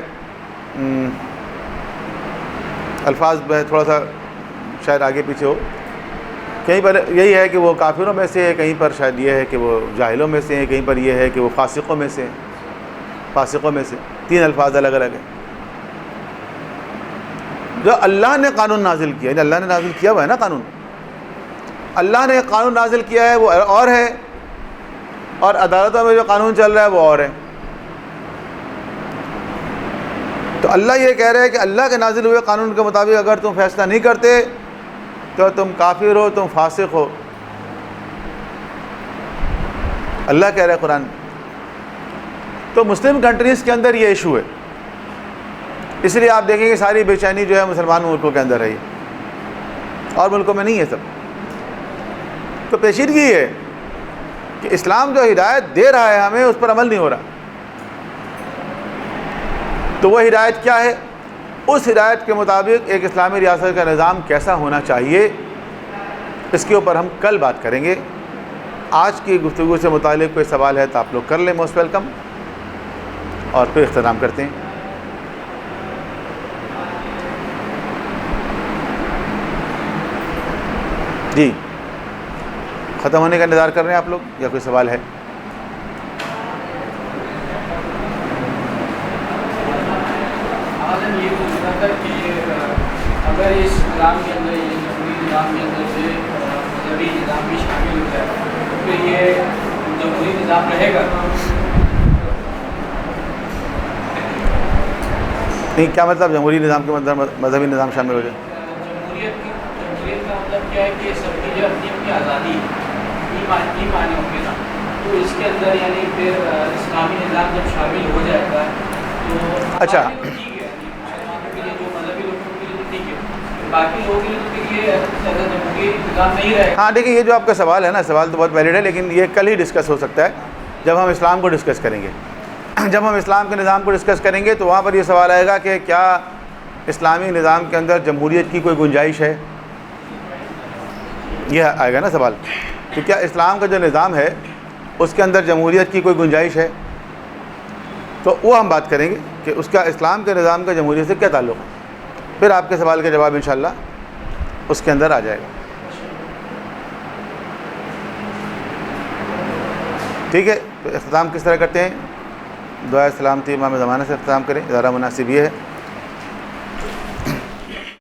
الفاظ میں تھوڑا سا شاید آگے پیچھے ہو، کہیں پر یہی ہے کہ وہ کافروں میں سے ہے، کہیں پر شاید یہ ہے کہ وہ جاہلوں میں سے ہیں، کہیں پر یہ ہے کہ وہ فاسقوں میں سے ہیں، فاسقوں میں سے 3 الفاظ الگ الگ ہیں۔ جو اللہ نے قانون نازل کیا، یعنی اللہ نے نازل کیا ہوا ہے نا قانون، اللہ نے قانون نازل کیا ہے وہ اور ہے، اور عدالتوں میں جو قانون چل رہا ہے وہ اور ہے۔ تو اللہ یہ کہہ رہے ہیں کہ اللہ کے نازل ہوئے قانون کے مطابق اگر تم فیصلہ نہیں کرتے تو تم کافر ہو، تم فاسق ہو۔ اللہ کہہ رہا ہے قرآن۔ تو مسلم کنٹریز کے اندر یہ ایشو ہے، اس لیے آپ دیکھیں کہ ساری بے چینی جو ہے مسلمان ملکوں کے اندر ہے، اور ملکوں میں نہیں ہے سب۔ تو پیچیدگی ہے کہ اسلام جو ہدایت دے رہا ہے ہمیں، اس پر عمل نہیں ہو رہا۔ تو وہ ہدایت کیا ہے؟ اس ہدایت کے مطابق ایک اسلامی ریاست کا نظام کیسا ہونا چاہیے، اس کے اوپر ہم کل بات کریں گے۔ آج کی گفتگو سے متعلق کوئی سوال ہے تو آپ لوگ کر لیں، موسٹ ویلکم، اور پھر اختتام کرتے ہیں۔ جی، ختم ہونے کا انتظار کر رہے ہیں آپ لوگ یا کوئی سوال ہے؟ یہ پوچھنا تھا کہ اگر اس نظام کے اندر، یہ جمہوری نظام کے اندر سے مذہبی نظام بھی شامل ہو جائے تو پھر یہ جمہوری نظام رہے گا؟ نہیں، کیا مطلب جمہوری نظام کے اندر مذہبی نظام شامل ہو جائے؟ جمہوریت کا مطلب کیا ہے کہ سب کی جو اپنی اپنی آزادی یہ معنی ہوں گے نا، تو اس کے اندر یعنی پھر اسلامی نظام جب شامل ہو جائے گا تو اچھا، مسلمانوں کے لیے، جو مذہبی لوگوں کے لیے تو ٹھیک ہے، باقی لوگوں کے لیے تو پھر یہ جمہوری نظام نہیں رہے گا۔ ہاں دیکھیے، یہ جو آپ کا سوال ہے نا، سوال تو بہت ویلڈ ہے، لیکن یہ کل ہی ڈسکس ہو سکتا ہے جب ہم اسلام کو ڈسکس کریں گے۔ جب ہم اسلام کے نظام کو ڈسکس کریں گے تو وہاں پر یہ سوال آئے گا کہ کیا اسلامی نظام کے اندر جمہوریت کی کوئی گنجائش ہے، یہ آئے گا نا سوال، کہ کیا اسلام کا جو نظام ہے اس کے اندر جمہوریت کی کوئی گنجائش ہے، تو وہ ہم بات کریں گے کہ اس کا اسلام کے نظام کا جمہوریت سے کیا تعلق ہے۔ پھر آپ کے سوال کا جواب انشاءاللہ اس کے اندر آ جائے گا۔ ٹھیک ہے، تو اختتام کس طرح کرتے ہیں؟ دعائے سلامتی امام زمانہ سے اختتام کریں، زیادہ مناسب یہ ہے۔